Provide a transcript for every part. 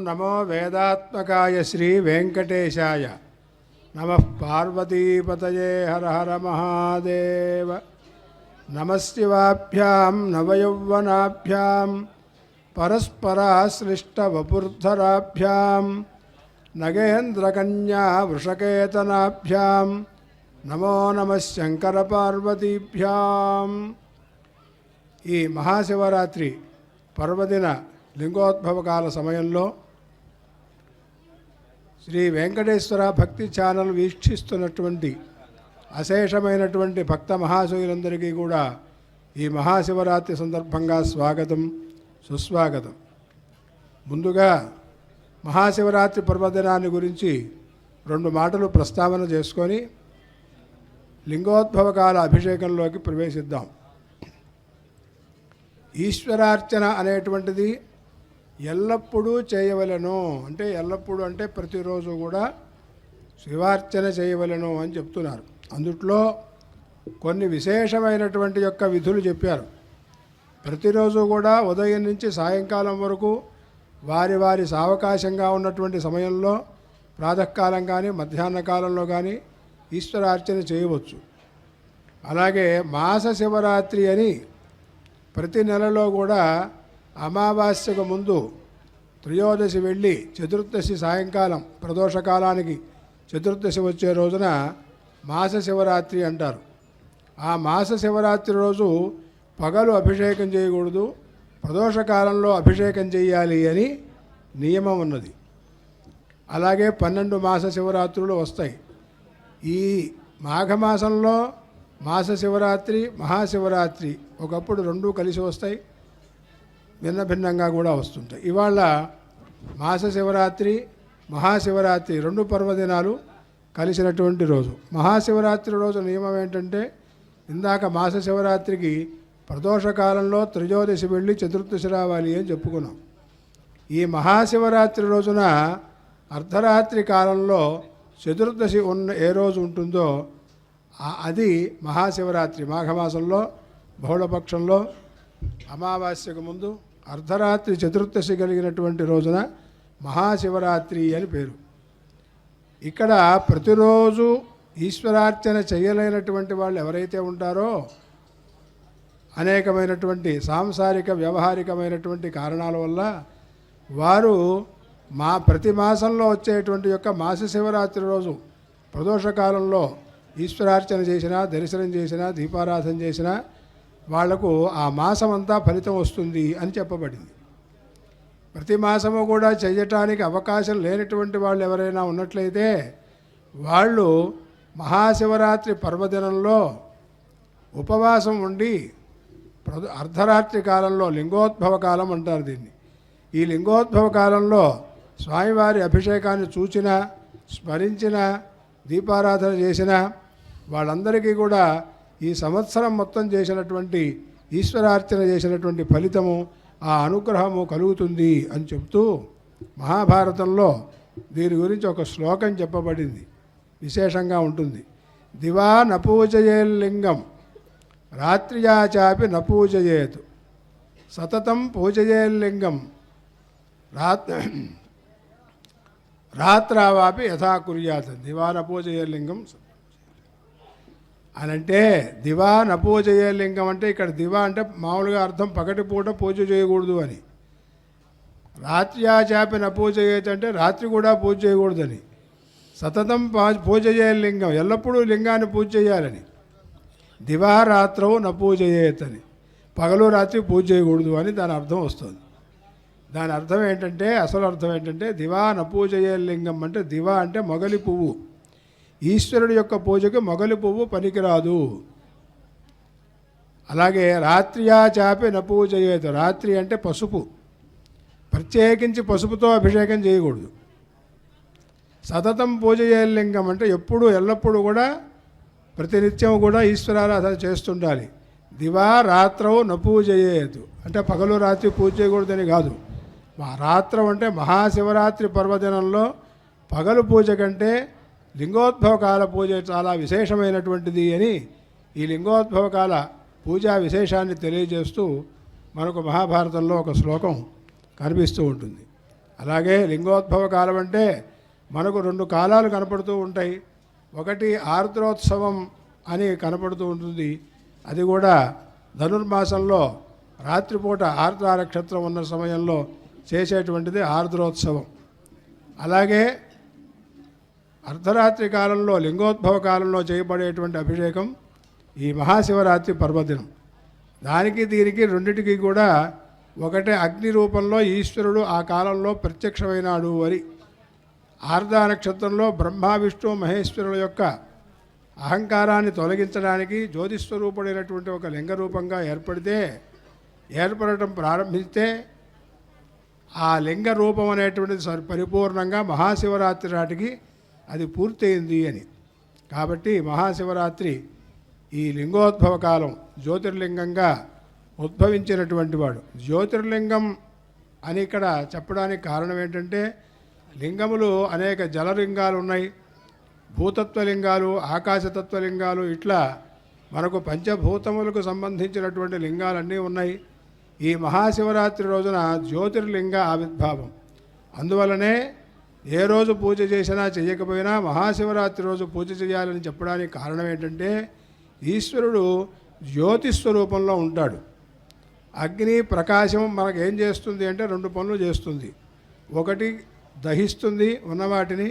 నమో వేదాత్మకాయ శ్రీ వెంకటేశాయ నమః పార్వతీపతయే హర హర మహాదేవ. నమశివాభ్యాం నవయౌవనాభ్యాం పరస్పరాశ్లిష్టవపుర్ధరాభ్యాం నగేంద్రకన్యా వృషకేతనాభ్యాం నమో నమః శంకరపార్వతీభ్యాం. ఈ మహాశివరాత్రి పర్వదిన లింగోద్భవకాల సమయంలో శ్రీ వెంకటేశ్వర భక్తి ఛానల్ వీక్షిస్తున్నటువంటి అశేషమైనటువంటి భక్త మహాశయులందరికీ కూడా ఈ మహాశివరాత్రి సందర్భంగా స్వాగతం, సుస్వాగతం. ముందుగా మహాశివరాత్రి పర్వదినాన్ని గురించి 2 మాటలు ప్రస్తావన చేసుకొని లింగోద్భవకాల అభిషేకంలోకి ప్రవేశిద్దాం. ఈశ్వరార్చన అనేటువంటిది ఎల్లప్పుడూ చేయవలెను, అంటే ఎల్లప్పుడూ అంటే ప్రతిరోజు కూడా శివార్చన చేయవలెను అని చెప్తున్నారు. అందుట్లో కొన్ని విశేషమైనటువంటి యొక్క విధులు చెప్పారు. ప్రతిరోజు కూడా ఉదయం నుంచి సాయంకాలం వరకు వారి వారి సావకాశంగా ఉన్నటువంటి సమయంలో ప్రాతకాలం కానీ మధ్యాహ్న కాలంలో కానీ ఈశ్వరార్చన చేయవచ్చు. అలాగే మాస శివరాత్రి అని ప్రతి నెలలో కూడా అమావాస్యకు ముందు త్రయోదశి వెళ్ళి చతుర్దశి సాయంకాలం ప్రదోషకాలానికి చతుర్దశి వచ్చే రోజున మాస శివరాత్రి అంటారు. ఆ మాస శివరాత్రి రోజు పగలు అభిషేకం చేయకూడదు, ప్రదోషకాలంలో అభిషేకం చేయాలి అని నియమం ఉన్నది. అలాగే 12 మాస శివరాత్రులు వస్తాయి. ఈ మాఘమాసంలో మాస శివరాత్రి, మహాశివరాత్రి ఒకప్పుడు 2 కలిసి వస్తాయి, భిన్న భిన్నంగా కూడా వస్తుంటాయి. ఇవాళ మాస శివరాత్రి, మహాశివరాత్రి 2 పర్వదినాలు కలిసినటువంటి రోజు. మహాశివరాత్రి రోజు నియమం ఏంటంటే, ఇందాక మాస శివరాత్రికి ప్రదోషకాలంలో త్రయోదశి వెళ్ళి చతుర్దశి రావాలి అని చెప్పుకున్నాం. ఈ మహాశివరాత్రి రోజున అర్ధరాత్రి కాలంలో చతుర్దశి ఏ రోజు ఉంటుందో అది మహాశివరాత్రి. మాఘమాసంలో బహుళపక్షంలో అమావాస్యకు ముందు అర్ధరాత్రి చతుర్దశి కలిగినటువంటి రోజున మహాశివరాత్రి అని పేరు. ఇక్కడ ప్రతిరోజు ఈశ్వరార్చన చేయలేనటువంటి వాళ్ళు ఎవరైతే ఉంటారో అనేకమైనటువంటి సాంసారిక వ్యవహారికమైనటువంటి కారణాల వల్ల వారు ప్రతి మాసంలో వచ్చేటువంటి యొక్క మాస శివరాత్రి రోజు ప్రదోషకాలంలో ఈశ్వరార్చన చేసినా, దర్శనం చేసినా, దీపారాధన చేసినా వాళ్లకు ఆ మాసమంతా ఫలితం వస్తుంది అని చెప్పబడింది. ప్రతి మాసము కూడా చేయటానికి అవకాశం లేనటువంటి వాళ్ళు ఎవరైనా ఉన్నట్లయితే వాళ్ళు మహాశివరాత్రి పర్వదినంలో ఉపవాసం ఉండి అర్ధరాత్రి కాలంలో లింగోద్భవ కాలం అంటారు దీన్ని. ఈ లింగోద్భవ కాలంలో స్వామివారి అభిషేకాన్ని చూచినా, స్మరించినా, దీపారాధన చేసినా వాళ్ళందరికీ కూడా ఈ సంవత్సరం మొత్తం చేసినటువంటి ఈశ్వరార్చన చేసినటువంటి ఫలితము, ఆ అనుగ్రహము కలుగుతుంది అని చెప్తూ మహాభారతంలో దీని గురించి ఒక శ్లోకం చెప్పబడింది, విశేషంగా ఉంటుంది. దివా నపూజయేల్లింగం రాత్ర్యాచాపి నపూజయేత్ సతతం పూజయేల్లింగం రాత్రావాపి యథా కుర్యాత్. దివా నపూజయేల్లింగం అని అంటే, దివా నపూజయేల్లింగం అంటే ఇక్కడ దివా అంటే మామూలుగా అర్థం పగటిపూట పూజ చేయకూడదు అని. రాత్ర్యాచాపి నపూజయేత్ అంటే రాత్రి కూడా పూజ చేయకూడదని. సతతం పూజయేల్లింగం ఎల్లప్పుడూ లింగాన్ని పూజ చేయాలని. దివా రాత్రవు నపూజయేత్ అని, పగలు రాత్రి పూజ చేయకూడదు అని దాని అర్థం వస్తుంది. దాని అర్థం ఏంటంటే, అసలు అర్థం ఏంటంటే, దివా నపూజయేల్లింగం అంటే దివా అంటే మొగలి పువ్వు. ఈశ్వరుడి యొక్క పూజకు మొగలి పువ్వు పనికిరాదు. అలాగే రాత్ర్యాచాపి నపూజయేత్, రాత్రి అంటే పసుపు, ప్రత్యేకించి పసుపుతో అభిషేకం చేయకూడదు. సతతం పూజయేల్లింగం అంటే ఎప్పుడు ఎల్లప్పుడూ కూడా ప్రతినిత్యం కూడా ఈశ్వరారాధన చేస్తుండాలి. దివా రాత్రవు నపూజయేత్ అంటే పగలు రాత్రి పూజ చేయకూడదని కాదు. రాత్రం అంటే మహాశివరాత్రి పర్వదినంలో పగలు పూజ కంటే లింగోద్భవకాల పూజ చాలా విశేషమైనటువంటిది అని ఈ లింగోద్భవకాల పూజా విశేషాన్ని తెలియజేస్తూ మనకు మహాభారతంలో ఒక శ్లోకం కనిపిస్తూ ఉంటుంది. అలాగే లింగోద్భవ కాలం అంటే మనకు 2 కాలాలు కనపడుతూ ఉంటాయి. ఒకటి ఆర్ద్రోత్సవం అని కనపడుతూ ఉంటుంది. అది కూడా ధనుర్మాసంలో రాత్రిపూట ఆర్ద్ర నక్షత్రం ఉన్న సమయంలో చేసేటువంటిది ఆర్ద్రోత్సవం. అలాగే అర్ధరాత్రి కాలంలో లింగోద్భవ కాలంలో చేయబడేటువంటి అభిషేకం ఈ మహాశివరాత్రి పర్వదినం. దానికి దీనికి రెండిటికి కూడా ఒకటే అగ్ని రూపంలో ఈశ్వరుడు ఆ కాలంలో ప్రత్యక్షమైనాడు అని. ఆర్ద్ర నక్షత్రంలో బ్రహ్మ విష్ణు మహేశ్వరుల యొక్క అహంకారాన్ని తొలగించడానికి జ్యోతిస్వరూపుడైనటువంటి ఒక లింగ రూపంగా ఏర్పడటం ప్రారంభిస్తే ఆ లింగ రూపం అనేటువంటిది పరిపూర్ణంగా మహాశివరాత్రి నాటికి అది పూర్తయింది అని. కాబట్టి మహాశివరాత్రి ఈ లింగోద్భవ కాలం జ్యోతిర్లింగంగా ఉద్భవించినటువంటి వాడు. జ్యోతిర్లింగం అని ఇక్కడ చెప్పడానికి కారణం ఏంటంటే లింగములు అనేక జలలింగాలు ఉన్నాయి, భూతత్వలింగాలు, ఆకాశతత్వలింగాలు, ఇట్లా మనకు పంచభూతములకు సంబంధించినటువంటి లింగాలన్నీ ఉన్నాయి. ఈ మహాశివరాత్రి రోజున జ్యోతిర్లింగ ఆవిర్భావం. అందువలనే ఏ రోజు పూజ చేసినా చేయకపోయినా మహాశివరాత్రి రోజు పూజ చేయాలని చెప్పడానికి కారణం ఏంటంటే ఈశ్వరుడు జ్యోతిస్వరూపంలో ఉంటాడు. అగ్ని ప్రకాశం మనకు ఏం చేస్తుంది అంటే 2 పనులు చేస్తుంది. ఒకటి దహిస్తుంది ఉన్నవాటిని,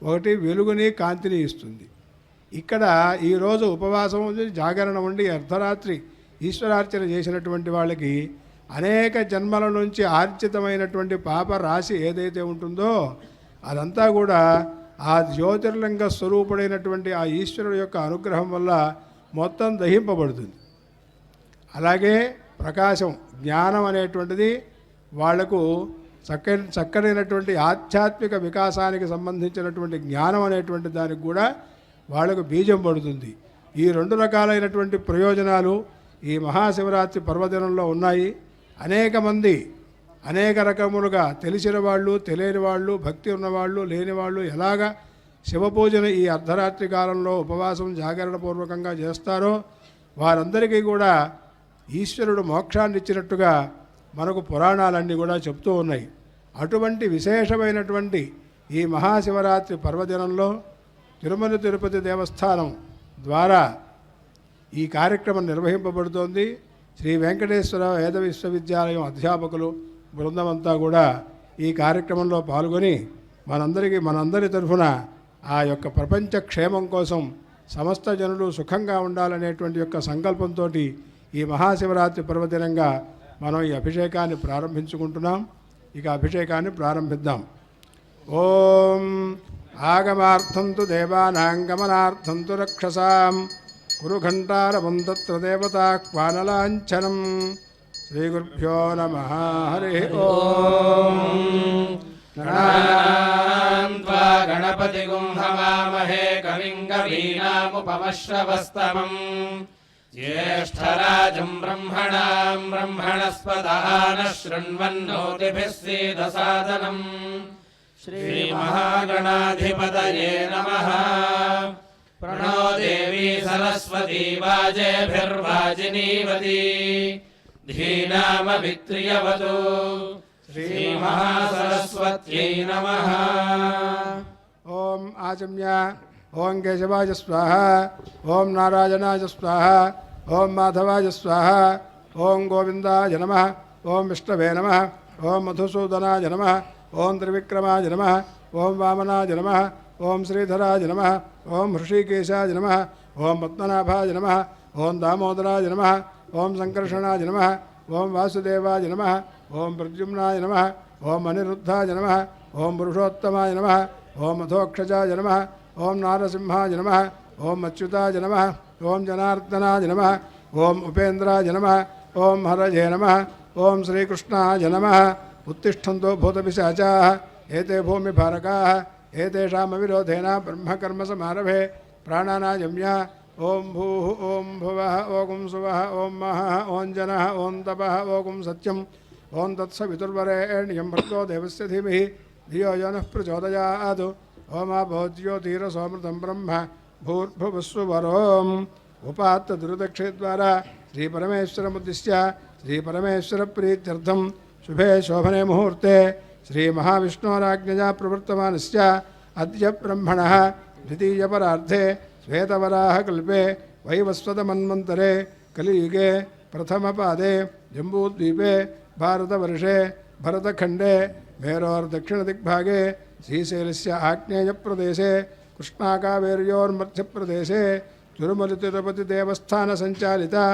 ఒకటి వెలుగుని కాంతిని ఇస్తుంది. ఇక్కడ ఈరోజు ఉపవాసం ఉండి జాగరణ ఉండి అర్ధరాత్రి ఈశ్వరార్చన చేసినటువంటి వాళ్ళకి అనేక జన్మల నుంచి ఆర్జితమైనటువంటి పాప రాశి ఏదైతే ఉంటుందో అదంతా కూడా ఆ జ్యోతిర్లింగ స్వరూపుడైనటువంటి ఆ ఈశ్వరుడు యొక్క అనుగ్రహం వల్ల మొత్తం దహింపబడుతుంది. అలాగే ప్రకాశం, జ్ఞానం అనేటువంటిది వాళ్లకు చక్కనైనటువంటి ఆధ్యాత్మిక వికాసానికి సంబంధించినటువంటి జ్ఞానం అనేటువంటి దానికి కూడా వాళ్లకు బీజం పడుతుంది. ఈ 2 రకాలైనటువంటి ప్రయోజనాలు ఈ మహాశివరాత్రి పర్వదినంలో ఉన్నాయి. అనేక మంది అనేక రకములుగా తెలిసిన వాళ్ళు, తెలియని వాళ్ళు, భక్తి ఉన్నవాళ్ళు, లేనివాళ్ళు ఎలాగా శివపూజను ఈ అర్ధరాత్రి కాలంలో ఉపవాసం జాగరణపూర్వకంగా చేస్తారో వారందరికీ కూడా ఈశ్వరుడు మోక్షాన్ని ఇచ్చినట్టుగా మనకు పురాణాలన్నీ కూడా చెప్తూ ఉన్నాయి. అటువంటి విశేషమైనటువంటి ఈ మహాశివరాత్రి పర్వదినంలో తిరుమల తిరుపతి దేవస్థానం ద్వారా ఈ కార్యక్రమం నిర్వహింపబడుతోంది. శ్రీ వెంకటేశ్వర వేద విశ్వవిద్యాలయం అధ్యాపకులు బృందమంతా కూడా ఈ కార్యక్రమంలో పాల్గొని మనందరి తరఫున ఆ యొక్క ప్రపంచ క్షేమం కోసం సమస్త జనులు సుఖంగా ఉండాలనేటువంటి యొక్క సంకల్పంతో ఈ మహాశివరాత్రి పర్వదినంగా మనం ఈ అభిషేకాన్ని ప్రారంభించుకుంటున్నాం. ఇక అభిషేకాన్ని ప్రారంభిద్దాం. ఓం ఆగమార్థం తు దేవానాం గమనార్థం తు రక్షసాం కురు ఘంటారవం తత్ర దేవతాహ్వానలాంఛనం. శ్రీగురుభ్యో నమః. హరి ఓం. గణపతిగుం హవామహే కవిం కవీనాముపమశ్రవస్తమం. జ్యేష్ఠరాజం బ్రహ్మణాం బ్రహ్మణస్పదానః శృణ్వన్నోతిభిः सीदसादनम्. శ్రీమహాగణాధిపతయే నమః. ప్రణో దేవీ సరస్వతీ వాజేభిర్వాజినీవతి. ధీనామవిత్రియవతు. శ్రీమహాసరస్వత్యై నమః. ఓం ఆచమ్య. ఓం కేశవాయ స్వాహ. ఓం నారాయణాయ స్వాహ. ఓం మాధవాయ స్వాహ. ఓం గోవిందాయ నమః. ఓం విష్ణవే నమః. ఓం మధుసూదనాయ నమః. ఓం త్రివిక్రమాయ నమః. ఓం వామనాయ నమః. ఓం శ్రీధరాయ నమః. ఓం హృషీకేశాయ నమః. ఓం పద్మనాభాయ నమః. ఓం దామోదరాయ నమః. ఓం సంకర్షణాయ నమః. ఓం వాసుదేవాయ నమః. ఓం ప్రద్యుమ్నాయ నమః. ఓం అనిరుద్ధాయ నమః. ఓం పురుషోత్తమాయ నమః. ఓం మధోక్షజాయ నమః. ఓం నారసింహాయ నమః. ఓం అచ్యుతాయ నమః. ఓం జనార్దనాయ నమః. ఓం ఉపేంద్రాయ నమః. ఓం హరజే నమః. ఓం శ్రీకృష్ణాయ నమః. ఉత్తిష్టంతో భూతపిశాచాః ఏతే భూమిభారకాః ఏతేషామవిరోధేన బ్రహ్మకర్మసమారభే ప్రాణానాయమ్య. ఓం భూః ఓం భువః ఓం సువః ఓం మహః ఓం జనః ఓం తపః ఓం సత్యం ఓం తత్సవితుర్వరేణ్యం భర్గో దేవస్య ధీమహి ధియో యో నః ప్రచోదయాత్. ఓమాభోజ్యోతిరసోమృతం బ్రహ్మ భూర్భువస్సువరోం. ఉపాత్త దుర్దక్షే ద్వారా శ్రీపరమేశ్వరముద్దిశ్య శ్రీపరమేశ్వర ప్రీత్యర్థం శుభే శోభనే ముహూర్తే श्रीमहाविष्णोराज्ञया प्रवर्तमानस्य अद्य ब्रह्मणः द्वितीयपरार्धे श्वेतवराहकल्पे वैवस्वतमन्वन्तरे कलियुगे प्रथमपादे जम्बूद्वीपे भारतवर्षे भरतखण्डे मेरोर्दक्षिणदिग्भागे श्रीशैलस्य आग्नेयप्रदेशे कृष्णाकावेर्योर्मध्यप्रदेशे तिरुमलतिरुपतिदेवस्थानसञ्चालिता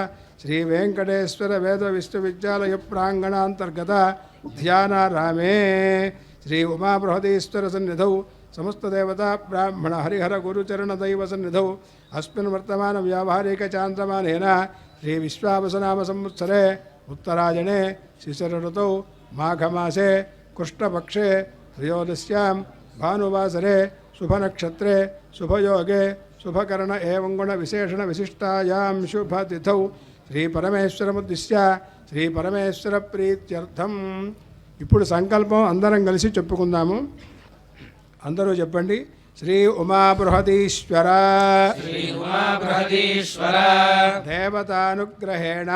श्रीवेङ्कटेश्वरवेदविश्वविद्यालयप्राङ्गणान्तर्गत ध्यानारामे श्री उमाबृहदीश्वरसन्निधौ समस्तदेवता ब्राह्मण हरिहर गुरुचरणदैवसन्निधौ अस्मिन् वर्तमानव्यावहारिकचान्द्रमानेन श्रीविश्वावसनामसंवत्सरे उत्तरायणे शिशिरऋतौ माघमासे कृष्णपक्षे त्रयोदश्यां भानुवासरे शुभनक्षत्रे शुभयोगे शुभकर्ण एवं गुणविशेषणविशिष्टायां शुभतिथौ శ్రీపరమేశ్వరముద్దిశ్య శ్రీపరమేశ్వర ప్రీత్యర్థం. ఇప్పుడు సంకల్పం అందరం కలిసి చెప్పుకుందాము. అందరూ చెప్పండి. శ్రీ ఉమాబృహదీశ్వర శ్రీ ఉమాబృహదీశ్వర దేవతానుగ్రహేణ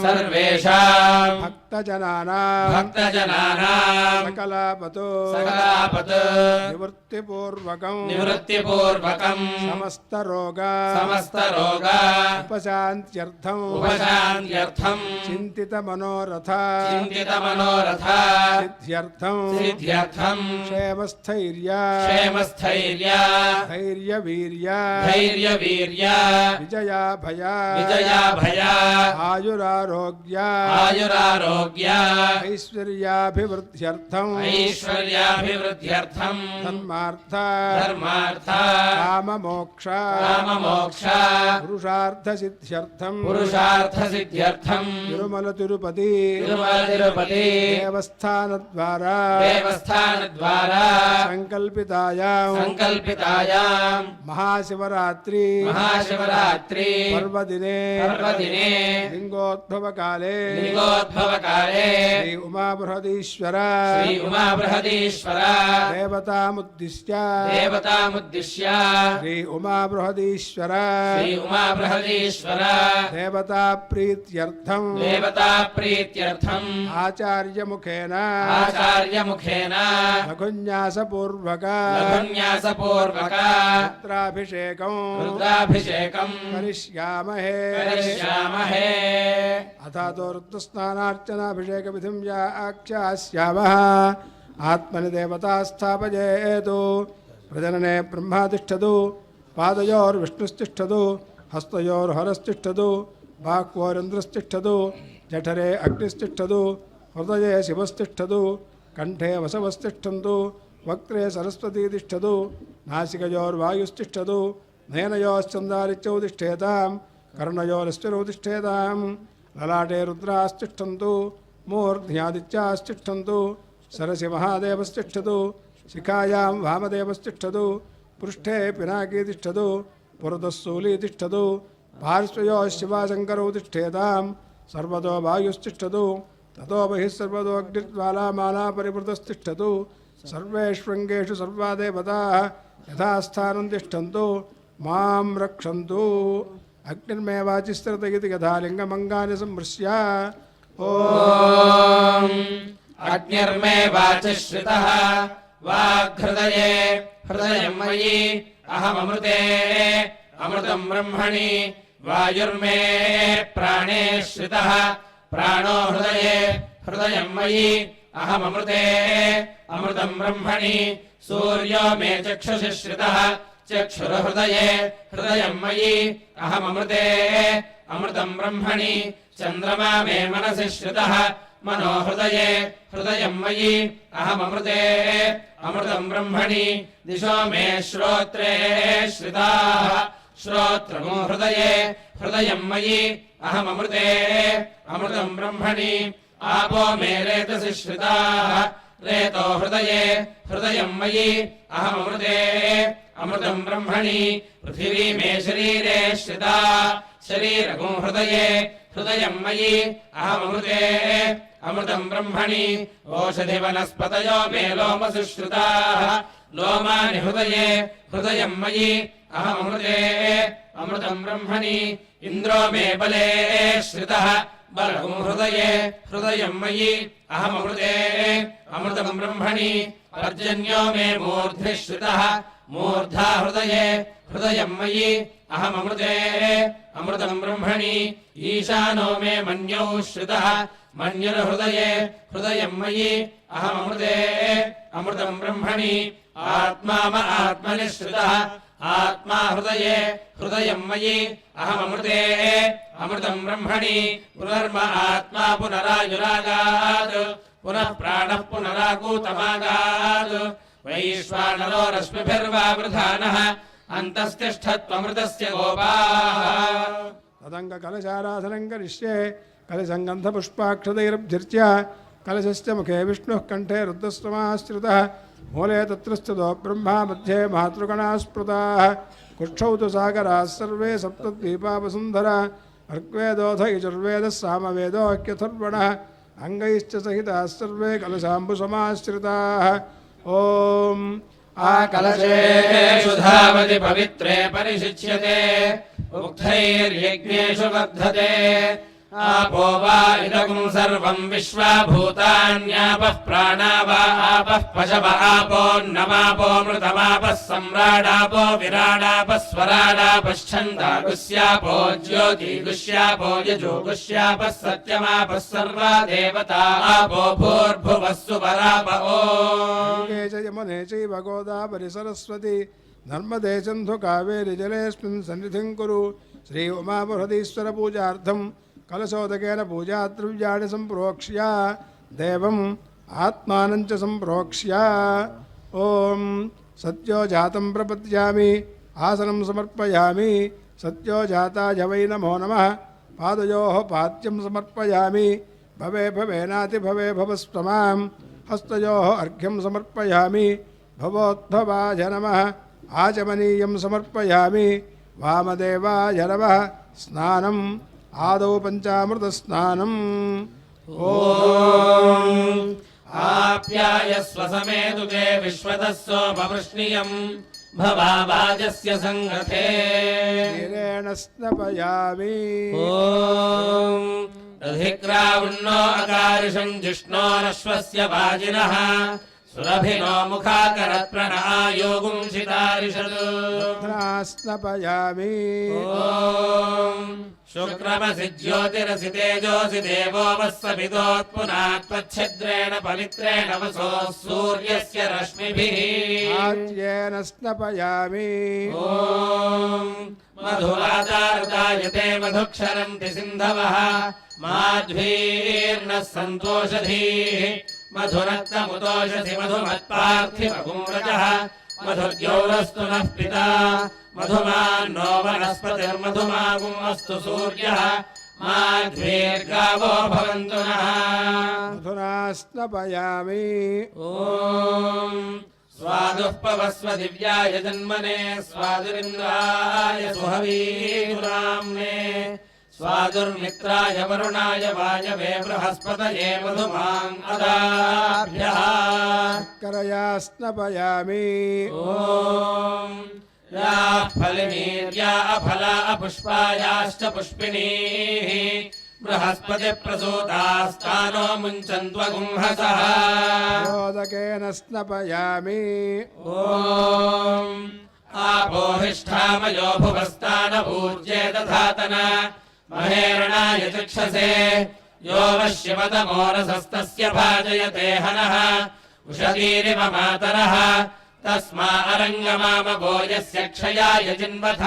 సర్వేషాం భక్తజనానాం సకలాపతో నివృత్తిపూర్వకం సమస్త రోగ ఉపశాంత్యర్థం చింతిత మనోరథ సిద్ధ్యర్థం क्षेमस्थैर्य धैर्यवीर्य विजयाभय आयुरारोग्य ऐश्वर्याभिवृद्ध्यर्थं धर्मार्थ काममोक्ष पुरुषार्थसिद्ध्यर्थं तिरुमल तिरुपति देवस्थानद्वारा संकल्पितायां महाशिवरात्रि पर्वदिने लिंगोद्भव काले श्री उमाबृहदीश्वर देवतामुद्दिश्य श्री उमाबृहदीश्वर देवता प्रीत्यर्थं आचार्यमुखेन लघुन्यासपूर्वक रुद्राभिषेकं करिष्यामहे अथातो रुद्रस्नानार्चनाभिषेकविधिं या आख्यास्यामः. आत्मनि देवता स्थापयेतु. प्रजनने ब्रह्मा तिष्ठतु, पादयोर्विष्णुस्तिष्ठतु, हस्तयोर्हरस्तिष्ठतु, बाह्वोरिन्द्रस्तिष्ठतु, जठरे अग्निस्तिष्ठतु, हृदये शिवस्तिष्ठतु, कंठे वसवस्तिष्ठन्तु, वक्त्रे सरस्वती तिष्ठतु, नासिकयोर्वायुस्तिष्ठतु, नयनयोश्चन्दारित्यौ तिष्ठेतां, कर्णयोरस्थिरौ तिष्ठेतां, ललाटे रुद्रास्तिष्ठन्तु, मूर्ध्यादित्यास्तिष्ठन्तु, सरसि महादेवस्तिष्ठतु, शिखायां वामदेवस्तिष्ठतु, पृष्ठे पिनाकी तिष्ठतु, पुरतः शूली तिष्ठतु, पार्श्वयोः शिवाशङ्करौ तिष्ठेतां, सर्वतो वायुस्तिष्ठतु, ततो बहिः सर्वतो अग्निज्वालामाला परिवृतस्तिष्ठतु, सर्वेष्वङ्गेषु सर्वा देवताः यथास्थानं तिष्ठन्तु, मां रक्षन्तु. अग्निर्मेवाचिस्रत इति यथा लिङ्गमङ्गानि संवृश्य ॐ अग्निर्मेवाचिश्रितः वाग्हृदये हृदयं मयि अहममृते अमृतं ब्रह्मणि वायुर्मे प्राणे श्रितः प्राणो हृदये हृदयं मयि अहममृते अमृतं ब्रह्मणि सूर्यो मे चक्षुषि श्रितः चक्षुर्हृदये हृदयं मयि अहममृते अमृतं ब्रह्मणि चन्द्रमा मे मनसि श्रितः मनो हृदये हृदयं मयि अहममृते अमृतं ब्रह्मणि दिशो मे श्रोत्रे श्रिताः श्रोत्रमो हृदये हृदयं मयि अहममृते अमृतं ब्रह्मणि आपो मे रेतसि श्रिताः रेतो हृदये हृदयं मयि अहममृते अमृतं ब्रह्मणि पृथिवी मे शरीरे श्रिता शरीरगो हृदये हृदयं मयि अहममृते अमृतं ब्रह्मणि ओषधिवनस्पतयो मे लोमसु श्रुताः लोमानि हृदये हृदयं मयि अहममृते अमृतं ब्रह्मणि इन्द्रो मे बले श्रितः बलगुं हृदये हृदयं मयि अहममृते अमृतं ब्रह्मणि पर्जन्यो मे मूर्ध्नि श्रितः मूर्धा हृदये हृदयं मयि अहममृते अमृतं ब्रह्मणि ईशानो मे मन्यौ श्रितः मन्युर्हृदये हृदयं मयि अहममृते अमृतं ब्रह्मणि आत्मा आत्मनि श्रितः आत्मा हृदये हृदयं मयि अहममृते अमृतं ब्रह्मणि पुनर्म आत्मा पुनरायुरागात् पुनः प्राणः पुनराकूतमागात् वैश्वानरो रश्मिभिर्वावृधानः अन्तस्तिष्ठत्वमृतस्य गोपाः तदंग कलशाराधनं करिष्ये कलसंगन्धपुष्पाक्षतैरभ्यर्च्य कलशस्य मुखे विष्णुः कंठे रुद्रस्तमाश्रितः मूले तत्र स्थितो ब्रह्मा मध्ये मातृगणाः स्मृताः कुक्षौ तु सागराः सर्वे सप्तद्वीपावसुन्धरा ऋग्वेदोऽथ यजुर्वेदः सामवेदोऽख्यथर्वणः अङ्गैश्च सहिताः सर्वे कलशाम्बुसमाश्रिताः ॐ आकलशेषु धावति पवित्रे परिशिच्यते उक्थैर्यज्ञेषु वर्धते आपो वा इदगुं सर्वं विश्वा भूतान्यापः प्राणा वा आपः पशव आपोऽन्नमापोऽमृतमापः सम्राडापो विराडापः स्वराडापश्छन्दागुस्यापो ज्योतिगुष्यापो यजोगुष्यापः सत्यमापः सर्वा देवता आपो भूर्भुवः सुपराप ॐ च यमुने चैव गोदावरि सरस्वती नर्मदे सिन्धु कावेरि जलेऽस्मिन् सन्निधिं कुरु श्री उमाबृहदीश्वर पूजार्थं कलशोदकेन पूजाद्रव्याणि सम्प्रोक्ष्य देवम् आत्मानं च सम्प्रोक्ष्य ॐ सत्यो जातं प्रपद्यामि आसनं समर्पयामि सत्यो जाताय वै नमो नमः पादयोः पाद्यं समर्पयामि भवे भवेनाति भवे भवस्त्वमां हस्तयोः अर्घ्यं समर्पयामि भवोद्भवाय नमः आचमनीयं समर्पयामि वामदेवाय नमः स्नानम् आदौ पञ्चामृतस्नानम् ॐ आप्यायस्व समेतु ते विश्वतः सोमवृष्णियम् भवावाजस्य सङ्गते क्षीरेण स्नपयामि ॐ दधिक्रावुन्नो अकारिषं जिष्णोरश्वस्य वाजिनः सुरभिनो मुखाकरत्प्रणआयोगुंसितारिषत् स्नपयामि ॐ शुक्रमसि ज्योतिरसि तेजोऽसि देवो वस्सपितोत्पुनात्पच्छिद्रेण पवित्रेण वसोः सूर्यस्य रश्मिभिः आज्येन स्नपयामि ॐ मधुवातारुतायते मधुक्षरन्ति सिन्धवः माध्वीर्नः सन्तोषधीः मधुरक्तमुतोषसि मधुमत्पार्थिवपुंरजः मधुर्यौरस्तु नः पिता मधुमान्नो वनस्पतिर्मधुमागुम् अस्तु सूर्यः माध्वीर्गावो भवन्तु नः मधुना स्नपयामि ॐ स्वादुः पवस्व दिव्याय जन्मने स्वादुरिन्द्राय सुहवीराम्ने स्वादुर्मित्राय वरुणाय वायवे बृहस्पतये मधुमान् अदाभ्यः करया स्नपयामि ॐ याः फलिनीर्या अफला अपुष्पायाश्च पुष्पिणीः बृहस्पतिप्रसूतास्तानो मुञ्चन्त्वगुंहसः मोदकेन स्नपयामि ॐ आपोहिष्ठामयो भुवस्तानपूज्ये दधातन महेरणाय चक्षसे यो वश्यवतमोरसस्तस्य भाजयते हनः उषतीरिव मातरः तस्मा अरङ्गमामभो यस्य क्षयाय जिन्वथ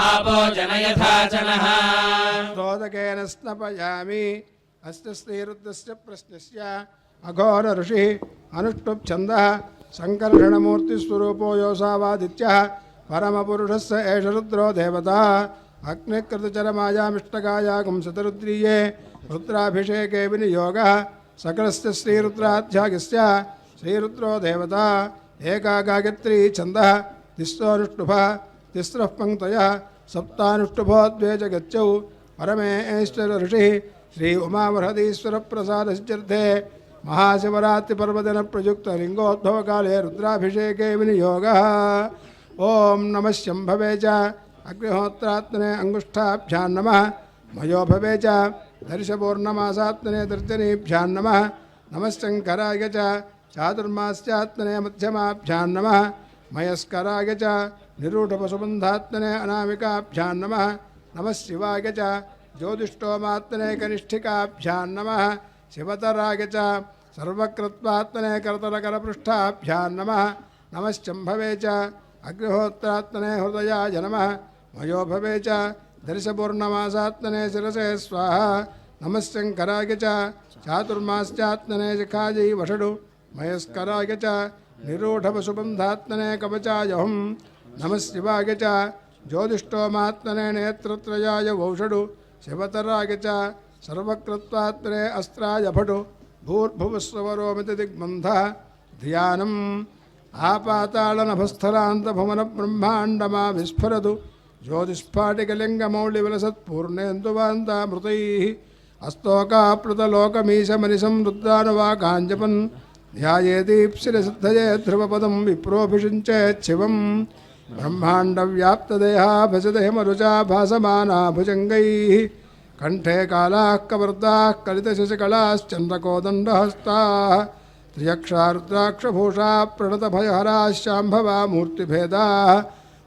आपो जनयथा च नः मोदकेन स्नपयामि अस्य श्रीरुद्रस्य प्रश्नस्य अघोर ऋषिः अनुष्टुप्छन्दः सङ्कर्षणमूर्तिस्वरूपो योऽसावादित्यः परमपुरुषस्य एष रुद्रो देवता अग्निकृतचरमायामिष्टकायागुं शतरुद्रीये रुद्राभिषेके विनियोगः सकलस्य श्रीरुद्राध्यायस्य श्रीरुद्रो देवता एका गायत्री छन्दः तिस्रोऽनुष्टुभः तिस्रः पङ्क्तयः सप्तानुष्टुभो द्वे जगत्यौ परमेश्वर ऋषिः श्री उमावरहदीश्वरप्रसादसिद्ध्यर्थे महाशिवरात्रिपर्वदिन प्रयुक्त लिंगोद्भवकाले रुद्राभिषेके विनियोगः ओं नमः शंभवे च अग्निहोत्रात्मने अंगुष्ठाभ्यां नमः मयो भवे च दर्शपूर्णमासात्मने तर्जनीभ्यां नमः नमश्चङ्कराय च चातुर्मास्यात्मने मध्यमाभ्यां नमः मयस्कराय च निरूढपशुबन्धात्मने अनामिकाभ्यां नमः नमः शिवाय च ज्योतिष्टोमात्मने कनिष्ठिकाभ्यां नमः शिवतराय च सर्वकृत्वात्मने करतलकरपृष्ठाभ्यां नमः नमश्चम्भवे च अग्निहोत्रात्मने हृदयाय नमः मयोभवे च दर्शपूर्णमासात्मने शिरसे स्वाहा नमश्चङ्कराय च चातुर्मास्यात्मने शिखायै वषडु मयस्कराय च निरूढपशुबन्धात्मने कवचाय हुं नमः शिवाय च ज्योतिष्टोमात्मने नेत्रत्रयाय वौषडु शिवतराय च सर्वकृत्वात्मने अस्त्राय भटु भूर्भुवस्वरोमिति दिग्बन्धः ध्यानम् आपातालनभस्थलान्तभुवनब्रह्माण्डमा विस्फुरतु ज्योतिष्पाटिकलिङ्गमौलिविलसत्पूर्णेन्दुवान्तामृतैः अस्तोकाप्लुतलोकमीशमनिशं रुद्रानुवाकाञ्जपन् ध्यायेदीप्सिरसिद्धये ध्रुवपदं विप्रोऽभिषिञ्चेच्छिवम् ब्रह्माण्डव्याप्तदेहा भजते मरुचा भासमाना भुजङ्गैः कण्ठे कालाः कवर्दाः कलितशशिकलाश्चन्द्रकोदण्डहस्ताः त्र्यक्षा रुद्राक्षभूषा प्रणतभयहराः शाम्भवा मूर्तिभेदाः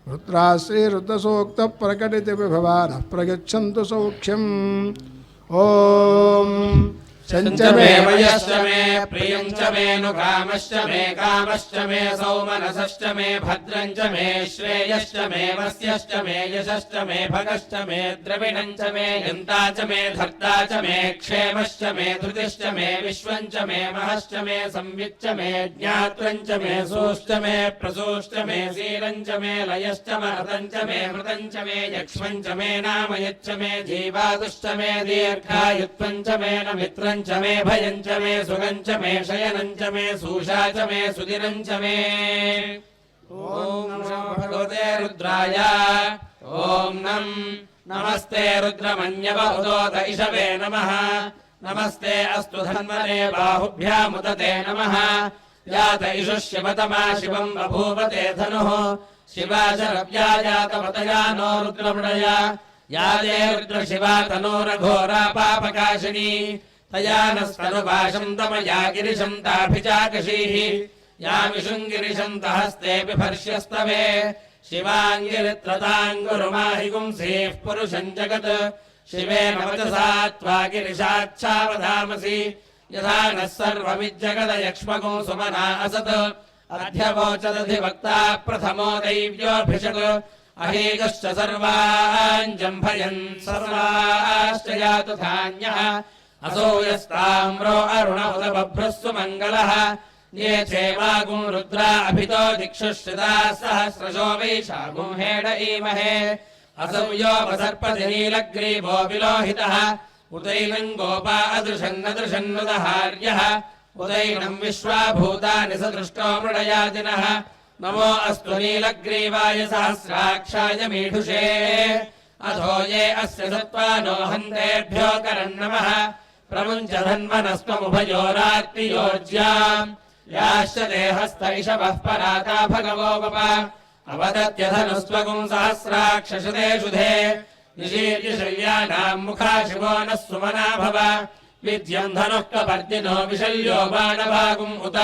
रुद्रा श्रीरुद्रसूक्तप्रकटितविभवानः प्रयच्छन्तु सौख्यम् ॐ शञ्च मे वयश्च मे प्रियञ्च मे नुकामश्च मे कामश्च मे सौमनसश्च मे भद्रञ्च मे श्रेयश्च मे वस्यश्च मे यशश्च मे भगश्च मे द्रविणञ्च मे यन्ता च मे धर्ता च मे क्षेमश्च मे धृतिश्च मे विश्वञ्च मे महश्च मे संविच्च मे ज्ञात्रञ्च मे सोश्च मे प्रसोश्च मे शीलञ्च मे लयश्च महदञ्च मे मृतञ्च मे यक्ष्मञ्च मे नामयच्च मे जीवादुश्च मे दीर्घायुत्वञ्च मे न मित्रञ्च मे भयञ्च मे सुगञ्च मे शयनञ्च मे सूषा च मे सुदिनञ्च मे ॐ भगवते रुद्राय ॐ नमस्ते रुद्रमन्यव उदोत इषवे नमः नमस्ते अस्तु धन्वने बाहुभ्यामुदते नमः यात इषुः शिवतमा शिवं बभूवते धनुः शिवा च रव्या यातवतया नो रुद्रमृडया या ते रुद्रशिवा तनोरघोरा पापकाशिनी तया नस्तनुभाषं तमया गिरिशं ताभिचाकशीः यामिषुङ्गिरिशं हस्ते बिभर्ष्यस्तवे शिवाङ्गिरित्रताङ्गुरुमाहिगुंसीः पुरुषं जगत् शिवेन वचसा त्वा गिरिशाच्छावधामसि यथा नः सर्वमिज्जगदयक्ष्मगो सुमना असत् अध्यवोचदधिवक्ता प्रथमो दैव्योऽभिषक् अहेगश्च सर्वान् जम्भयन् सर्वाश्च यातु धान्यः असो यस्ताम्रो अरुण उत बभ्रस्सु मङ्गलः ये चेवागुं रुद्रा अभितो दिक्षुश्रिताः सहस्रशो वैशागुं हेड ईमहे असौ योपसर्पति नीलग्रीवो विलोहितः उदैनं गोपा अदृशन्नदृशन्नुदहार्यः उदैनं विश्वाभूतानि सदृष्टो मृडयादिनः नमो अस्तु नीलग्रीवाय सहस्राक्षाय मीढुषे अथो ये अस्य सत्त्वानो हन्तेभ्यो करन्नमः प्रमुञ्च धन्वनस्त्वमुभयोरात्रियोज्याम् याश्च देहस्थ इषवः पराता भगवो वप अवदत्य धनुस्त्वगुं सहस्राक्षशते शुधे निशीर्यशल्यानाम् मुखा शिवो नः सुमना भव विद्यम् धनुः कपर्दिनो विशल्यो बाणभागुम् उत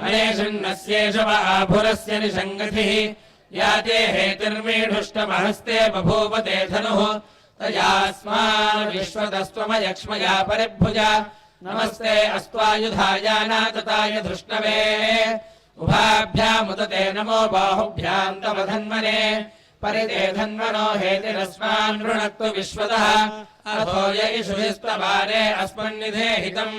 अनेषण्णस्येष व आभुरस्य निषङ्गतिः या ते हेतिर्मीढुष्टमहस्ते बभूवते धनुः तयास्माविश्वतस्त्वमयक्ष्मया परिभुज नमस्ते अस्त्वायुधायानातताय धृष्णवे उभाभ्यामुदते नमो बाहुभ्याम् तव धन्वने परिते धन्वनो हेतिरस्मान् वृणक्तु विश्वतः अथो य इषुभिस्तवारे अस्मन्निधेहितम्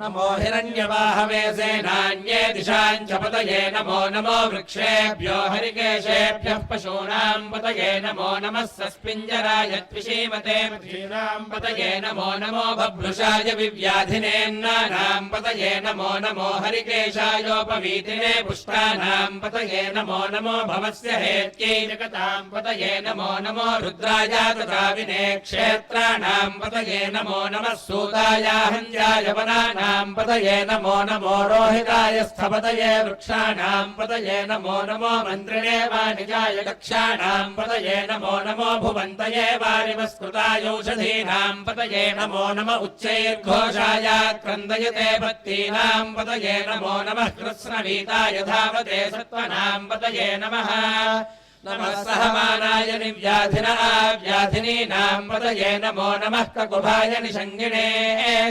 नमो हिरण्यवाहवे सेनान्ये दिशाम् च पतये नमो नमो वृक्षेभ्यो हरिकेशेभ्यः पशूनाम् पतये नमो नमः सस्पिञ्जराय त्विषीमते पथीनाम् पतये नमो नमो बभ्रुषाय विव्याधिनेन्नानाम् पतये नमो नमो हरिकेशायोपवीतिने पुष्टानाम् पतये नमो नमो भवस्य हेत्यै जगताम् पतये नमो नमो रुद्रायातताविने क्षेत्राणाम् पतये नमो नमः सूतायाहञ्जाय वनानाम् वृक्षाणाम् पतये नमो नमो रोहिताय स्थपतये वृक्षाणाम् पतये नमो नमो मन्त्रिणे वाणिजाय कक्षाणाम् पतये नमो नमो भुवन्तये वारिवस्कृतायौषधीनाम् पतये नमो नम उच्चैर्घोषाय क्रन्दयते पत्तीनाम् पतये नमो नमः कृत्स्नवीताय धावते सत्त्वनाम् पतये नमः नमः सहमानाय व्याधिनीनाम् पतये नमो नमः ककुभाय निषङ्गिणे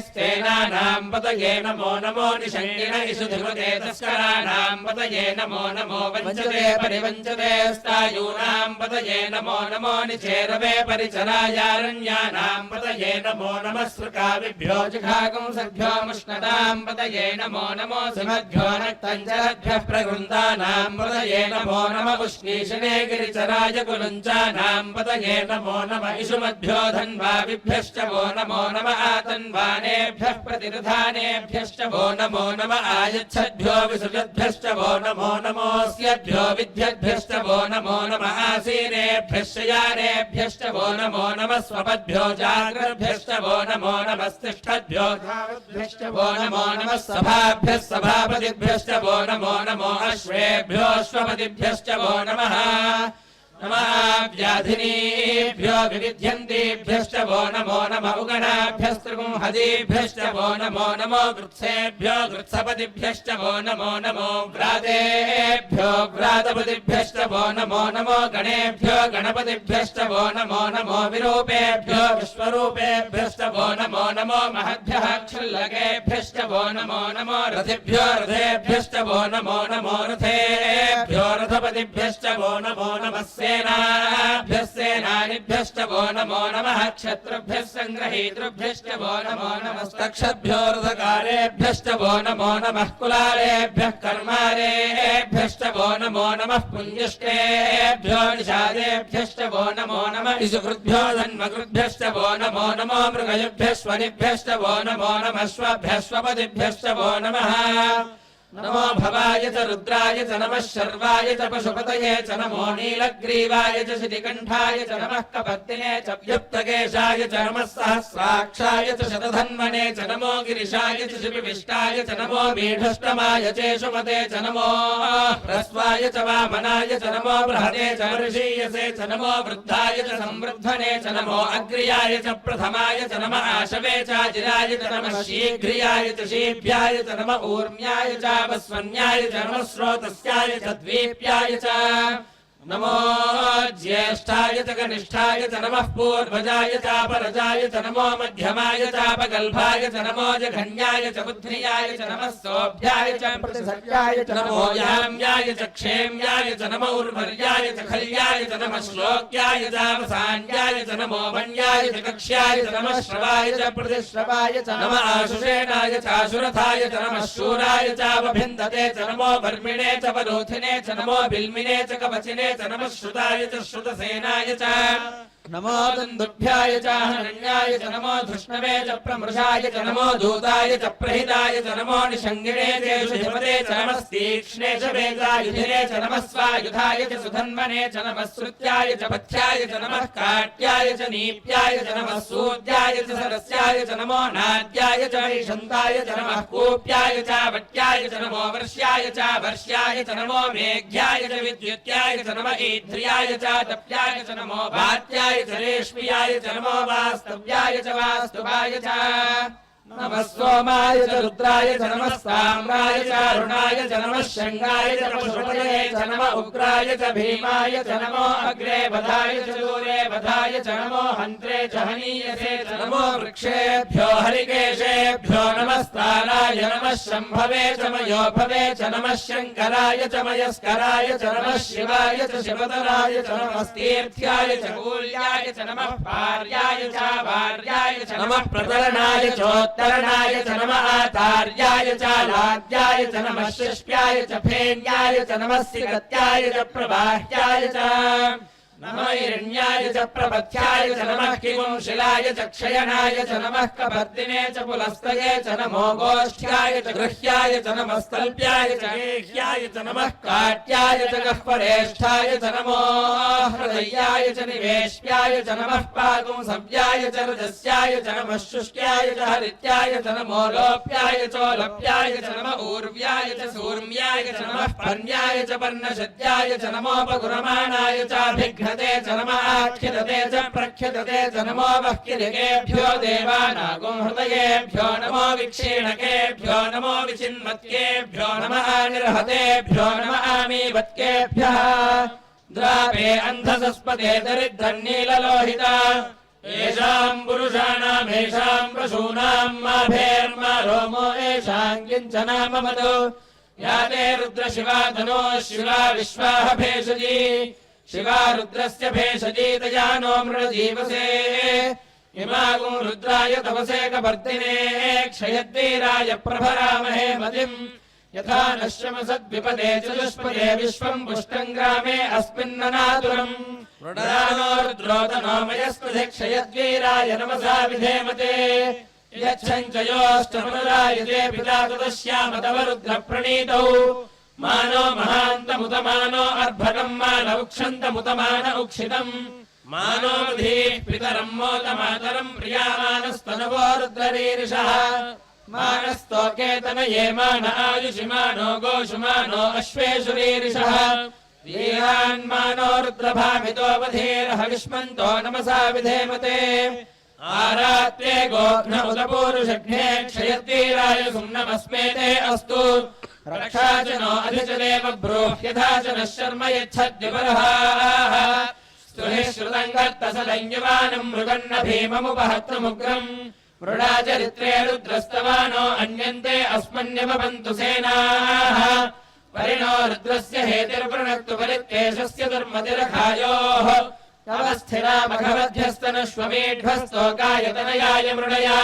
स्तेनानाम् पतये नमो नमो निषङ्गिण इषुधिमते तस्कराणाम् पतये नमो नमो वञ्चते परिवञ्चते स्तायूनाम् पतये नमो नमो निचेरवे परिचरायारण्यानाम् पतये नमो नमः सृकाविभ्यो जिघागुंसभ्यो मुष्णताम् पतये नमो नमो सिंहभ्यो नक्तञ्जलभ्यः प्रगृन्तानाम् पतये नमो नमः उष्णीषणे गिरिचराय कुलुञ्चानाम् पतये नमो नमः इषुमद्भ्यो धन्वाविभ्यश्च वो नमो नमः आतन्वानेभ्यः प्रतिरधानेभ्यश्च वो नमो नमः आयच्छद्भ्यो विसृजद्भ्यश्च वो नमो नमोऽस्यद्भ्यो विद्यद्भ्यश्च वो नमो नमः आसीनेभ्यश्च यानेभ्यश्च वो नमो नमः स्वपद्भ्यो जाग्रद्भ्यश्च वो नमो नमस्तिष्ठद्भ्यो धावद्भ्यश्च वो नमो नमः सभाभ्यः सभापतिभ्यश्च वो नमो नमो अश्वेभ्यो अश्वपतिभ्यश्च वो नमः नमः व्याधिनीभ्यो विविध्यन्तीभ्यश्च वो नमो नमः उगणाभ्यस्त्रिगुंहदीभ्यश्च वो नमो नमो गृत्सेभ्यो गृत्सपतिभ्यश्च वो नमो नमो व्रातेभ्यो व्रातपतिभ्यश्च वो नमो नमो गणेभ्यो गणपतिभ्यश्च वो नमो नमो विरूपेभ्यो विश्वरूपेभ्यश्च वो नमो नमो महद्भ्यः क्षुल्लकेभ्यश्च वो नमो नमो रथेभ्यो रथेभ्यश्च वो नमो नमो रथेभ्यो रथपतिभ्यश्च वो नमो नमः सेनाभ्यः सेनानिभ्यश्च वो नमो नमः क्षत्रुभ्यः सङ्ग्रहीतृभ्यश्च वो नमो नमस्तक्षद्भ्यो रथकारेभ्यश्च वो नमो नमः कुलालेभ्यः कर्मारेभ्यश्च वो नमो नमः पुञ्जिष्टेभ्यो निषादेभ्यश्च वो नमो नमः इषुकृद्भ्यो धन्वकृद्भ्यश्च वो नमो नमो मृगयुभ्यश्वनिभ्यश्च वो नमो नमः श्वभ्यश्वपतिभ्यश्च वो नमः नमो भवाय च रुद्राय च नमः शर्वाय च पशुपतये च नमो नीलग्रीवाय च शितिकण्ठाय च नमः कपर्दिने च व्युक्तकेशाय च नमः सहस्राक्षाय च शतधन्वने च नमो गिरिशाय च शिपिविष्टाय च नमो मीढष्टमाय चेषुमते च नमो ह्रस्वाय च वामनाय च नमो बृहते च वर्षीयसे च नमो वृद्धाय च संवृद्धने च नमो अग्र्याय च प्रथमाय च नमः आशवे चाजिराय च नमः शीघ्रियाय च शीभ्याय च नमः ऊर्म्याय च वस्वन्याय च नमः स्रोतस्याय च द्वीप्याय च नमो ज्येष्ठाय च कनिष्ठाय च नमः पूर्वजाय चापरजाय च नमो मध्यमाय चापगल्भाय च नमो जघन्याय च बुद्ध्याय च नमः सोऽभ्याय च प्रतिसर्याय च नमो याम्याय च क्षेम्याय च नमो उर्वर्याय च खल्याय च नमः श्लोक्याय चावसान्याय च नमो वन्याय च कक्ष्याय च नमः श्रवाय च प्रतिश्रवाय च नमः आशुषेणाय चाशुरथाय च नमः शूराय चावभिन्दते च नमो वर्मिणे च वरोधिने च नमो बिल्मिने च कवचिने च नमः श्रुताय च श्रुतसेनाय च नमो दन्दुभ्याय च हरण्याय च नमो धृष्णवे च प्रमृषाय च नमो दूताय च प्रहिताय च नमो निषङ्गिणे च शुधिपते च नमस्तीक्ष्णे च वेदायुधिने च नमः स्वायुधाय च सुधन्वने च नमः श्रुत्याय च पथ्याय च नमः काट्याय च नीप्याय च नमः सूद्याय च सरस्याय च नमो नाद्याय च वैशन्ताय च नमः कूप्याय च वट्याय च नमो वर्ष्याय च वर्ष्याय च नमो मेघ्याय च विद्युत्याय च नमः ईध्र्याय च तप्याय च नमो वात्याय च रेष्म्याय च नमो वास्तव्याय च वास्तुवाय च नमः सोमाय च रुद्राय च नमः साम्राय च अरुणाय च नमः शङ्गाय च पशुपतये च नमः उग्राय च भीमाय च नमो अग्रे वधाय च दूरे वधाय च नमो हन्त्रे च हनीयसे च नमो वृक्षेभ्यो हरिकेशेभ्यो नमस्ताराय नमः शम्भवे च मयोभवे च नमः शङ्कराय च मयस्कराय च नमः शिवाय च शिवतराय च नमस्तीर्थ्याय च कूल्याय च नमः पार्याय च वार्याय च नमः प्रतरणाय चोत्तरणाय च नमः आचार्याय च लाद्याय च नमः शिष्प्याय च फेन्याय च नमः सिगत्याय च प्रवाह्याय च नमो हिरण्याय च प्रपथ्याय च नमः किंशिलाय च क्षयणाय च नमः कपर्दिने च पुलस्तये च नमो गोष्ठ्याय च गृह्याय च नमः स्तल्प्याय च गेह्याय च नमः काट्याय च गह्वरेष्ठाय च नमो हृदयाय च निवेश्याय च नमः पागुंसव्याय च रजस्याय च नमः शुष्क्याय च हरित्याय च नमो लोप्याय चोलप्याय च नमः ऊर्व्याय च सूर्म्याय च नमः पर्ण्याय च पर्णशद्याय च नमोपगुरमाणाय चाभिघ्नते च नमः आख्यदते च प्रख्यदते च नमो वह्किलिकेभ्यो देवानागुं हृदयेभ्यो नमो विक्षीणकेभ्यो नमो विचिन्मत्केभ्यो नमः निर्हतेभ्यो नमः आमीवत्केभ्यः द्रापे अन्धसस्पते दरिद्रन्नीललोहिता येषाम् पुरुषाणामेषाम् पशूनाम् माभेर्मा रोमो येषाम् किञ्चनाममदो या ते रुद्रशिवा धनो शिवा विश्वाः भेषजी शिवा रुद्रस्य भेषजी तयानो मृळजीवसे इमागुं रुद्राय तपसे कपर्दिने क्षयद्वीराय प्रभरामहे मतिम् यथा नश्यमसद्विपदे चतुष्पदे विश्वम् पुष्टम् ग्रामे अस्मिन्ननातुरम् मृडानो रुद्रोदनो मयस्पृधे क्षयद्वीराय नमसा विधेमते यच्छम् च योऽष्टमनुरायते पिता तदश्यामतवरुद्रप्रणीतौ मानो महान्तमुतमानो अर्भकम् मान उक्षन्तमुतमान उक्षितम् मानो बुधिः पितरम् मोदमातरम् प्रियामानस्तनवो रुद्ररीरिषः मानस्तोकेतनये मान आयुषिमानो गोषुमानो अश्वेषुरीरिषः वीरान्मानो रुद्रभामितो बधीर्हविष्मन्तो नमसा विधेमते आरात्रे गोघ्न उदपूरुषघ्ने क्षयद्वीराय सुम्नमस्मेते अस्तु रक्षा च नो अधिचदेव ब्रूह्यथा च नः शर्म यच्छद्विपरः स्तुहिः श्रुतम् कर्तसलञ्जुवानम् मृगन्न भीममुपहर्तमुग्रम् मृडाचरित्रे रुद्रस्तवानो अन्यन्ते अस्मन्यवपन्तु सेनाः परिणो रुद्रस्य हेतिर्वृणक्तु परित्येषस्य दुर्मतिरखायोः अवस्थिरा मघवध्यस्तनश्वमेढ्वस्तोकायतनयाय मृडया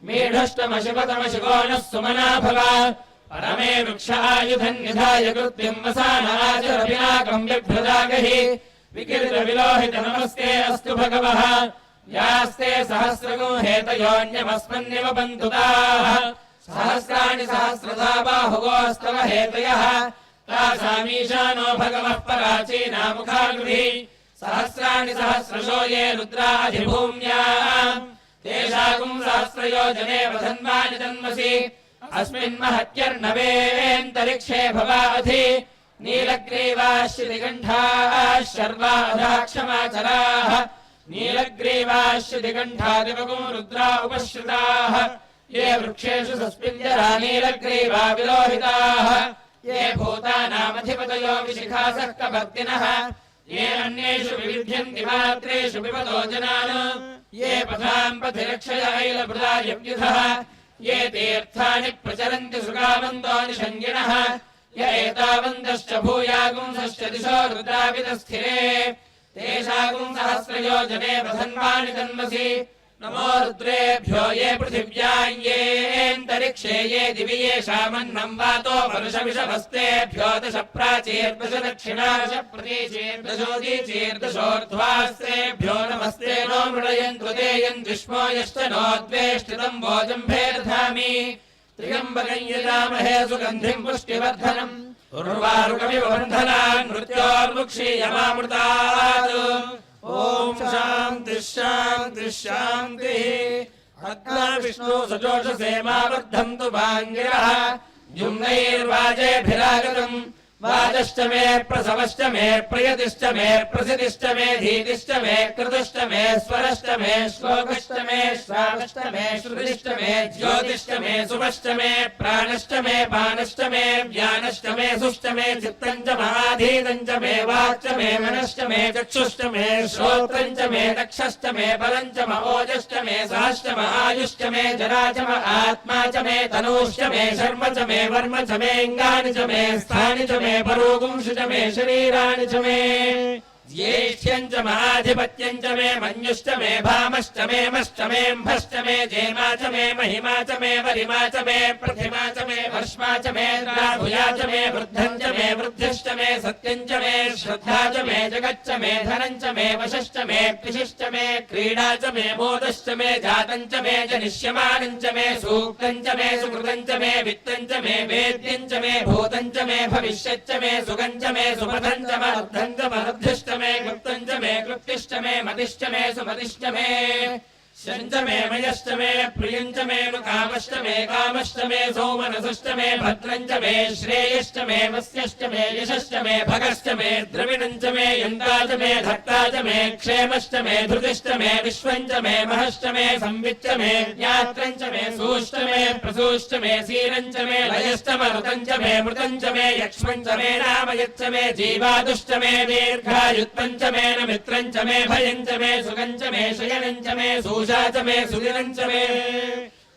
मेढष्टमशिवतमशिवो नः सुमना भव परमे वृक्षायुधन्निधाय कृत्यम् वसानाचरपिनाकम् बिभ्रदागहि विकिरितविलोहित नमस्ते अस्तु भगवः यास्ते सहस्रगो हेतयोऽन्यमस्मन्निव बन्धुताः सहस्राणि सहस्रधा बाहुगोस्तव हेतयः तासामीशानो भगवः पराचीना मुखाग्निः सहस्राणि सहस्रशो ये रुद्राधिभूम्याम् तेषाकुम् सहस्रयोजने वधन्वानि तन्मसि अस्मिन्महत्यर्णवेऽन्तरिक्षे भवाधि नीलग्रीवाः श्रीनिगण्ठाः शर्वा अधाक्षमाचराः नीलग्रीवाः श्रीनिगण्ठादिवगुम् रुद्रा उपश्रुताः ये वृक्षेषु सस्मिञ्जरा नीलग्रीवा विलोहिताः ये भूतानामधिपतयो विशिखासः कपर्दिनः ये अन्येषु विविध्यन्ति मात्रेषु विपदो जनान् ये पथाम् पथि रक्षयैलभृदायव्युधः ये तीर्थानि प्रचरन्ति सुगावन्तो निषङ्गिणः य एतावन्तश्च भूयागुंसश्च दिशो रुद्राविदस्थिरे तेषागुं सहस्रयोजने वधन्वानि तन्मसि नमो रुद्रेभ्यो ये पृथिव्याम् येऽन्तरिक्षे ये दिवि येषामन्नम् वातो वर्षविषभस्तेभ्यो दश प्राचीर्दश दक्षिणादश प्रतीचीर्दशोदीचीर्दशोर्ध्वास्तेभ्यो नमस्ते नो मृडयन्तु देयन्त्विष्मो यश्च नोद्वेष्टितम् भोजम्भे दधामि त्र्यम्बकम् यजामहे सुगन्धिम् पुष्टिवर्धनम् उर्वारुकमिव बन्धनान् मृत्योर्मुक्षीयमामृतात् ॐ शान्तिः शान्तिः शान्तिः अग्ना विष्णु सजोषसे मा वर्धन्तु वाङ्गिरः जुम्नैर्वाजेभिरागतम् वाजश्च मे प्रसवश्च मे प्रियतिश्च मे प्रसिद्धिश्च मे धीतिश्च मे कृतश्च मे स्वरश्च मे श्लोकश्च मे श्रावश्च मे श्रुतिश्च मे ज्योतिश्च मे सुभश्च मे प्राणश्च मे पानश्च मे व्यानश्च मे सुश्च मे चित्तम् च महाधीतम् च मे वाक्च मे मनश्च मे चक्षुश्च मे श्रोत्रम् च मे दक्षश्च मे बलम् च महोजश्च मे सहश्च आयुश्च मे जरा च आत्मा च मे तनूश्च मे शर्म च मे वर्म च मे अङ्गानि च मे स्थानि च मे परोगुंसु च मे शरीराणि च मे ज्येष्ठ्यं च महाधिपत्यं च मे मन्युश्च मे भामश्च मे मश्च मेऽम्भश्च मे जेमा च मे महिमा च मे वरिमा च मे प्रतिमा च मे वर्ष्मा च मे भूया च मे वृद्धं च मे वृद्धिश्च मे सत्यं च मे श्रद्धा च मे जगच्च मे धनं च मे वशश्च मे पिशिश्च मे क्रीडा च मे मोदश्च मे जातं च मे जनिष्यमानं च मे सूक्तं च मे सुकृतं च मे वित्तं च मे वेद्यं च मे भूतं च मे भविष्यच्च मे सुगं च मे सुपथं च मरुद्धं च मरुद्धिश्च मे क्लुप्तं च मे क्लुप्तिश्च मे मतिश्च मे सुमतिश्च मे शञ्च मे मयश्च मे प्रियं च मे कामश्च मे कामश्च मे सौमनसश्च मे भद्रं च मे श्रेयश्च मे वस्यश्च मे यशश्च मे भगश्च मे द्रविणं च मे यन्ता च मे धत्ता च मे क्षेमश्च मे धृतिश्च मे विश्वं च मे महश्च मे संविच्च मे ज्ञात्रं च मे सूश्च मे प्रसूश्च मे सीरं च मे लयश्च मरुतं च मे मृतं च मे यक्ष्मं च मे नामयच्च मे जीवादुश्च मे दीर्घायुत्वं च मे न मित्रं च मे भयं च मे सुगं च मे शयनं च मे सूषा च मे सुदिनं च मे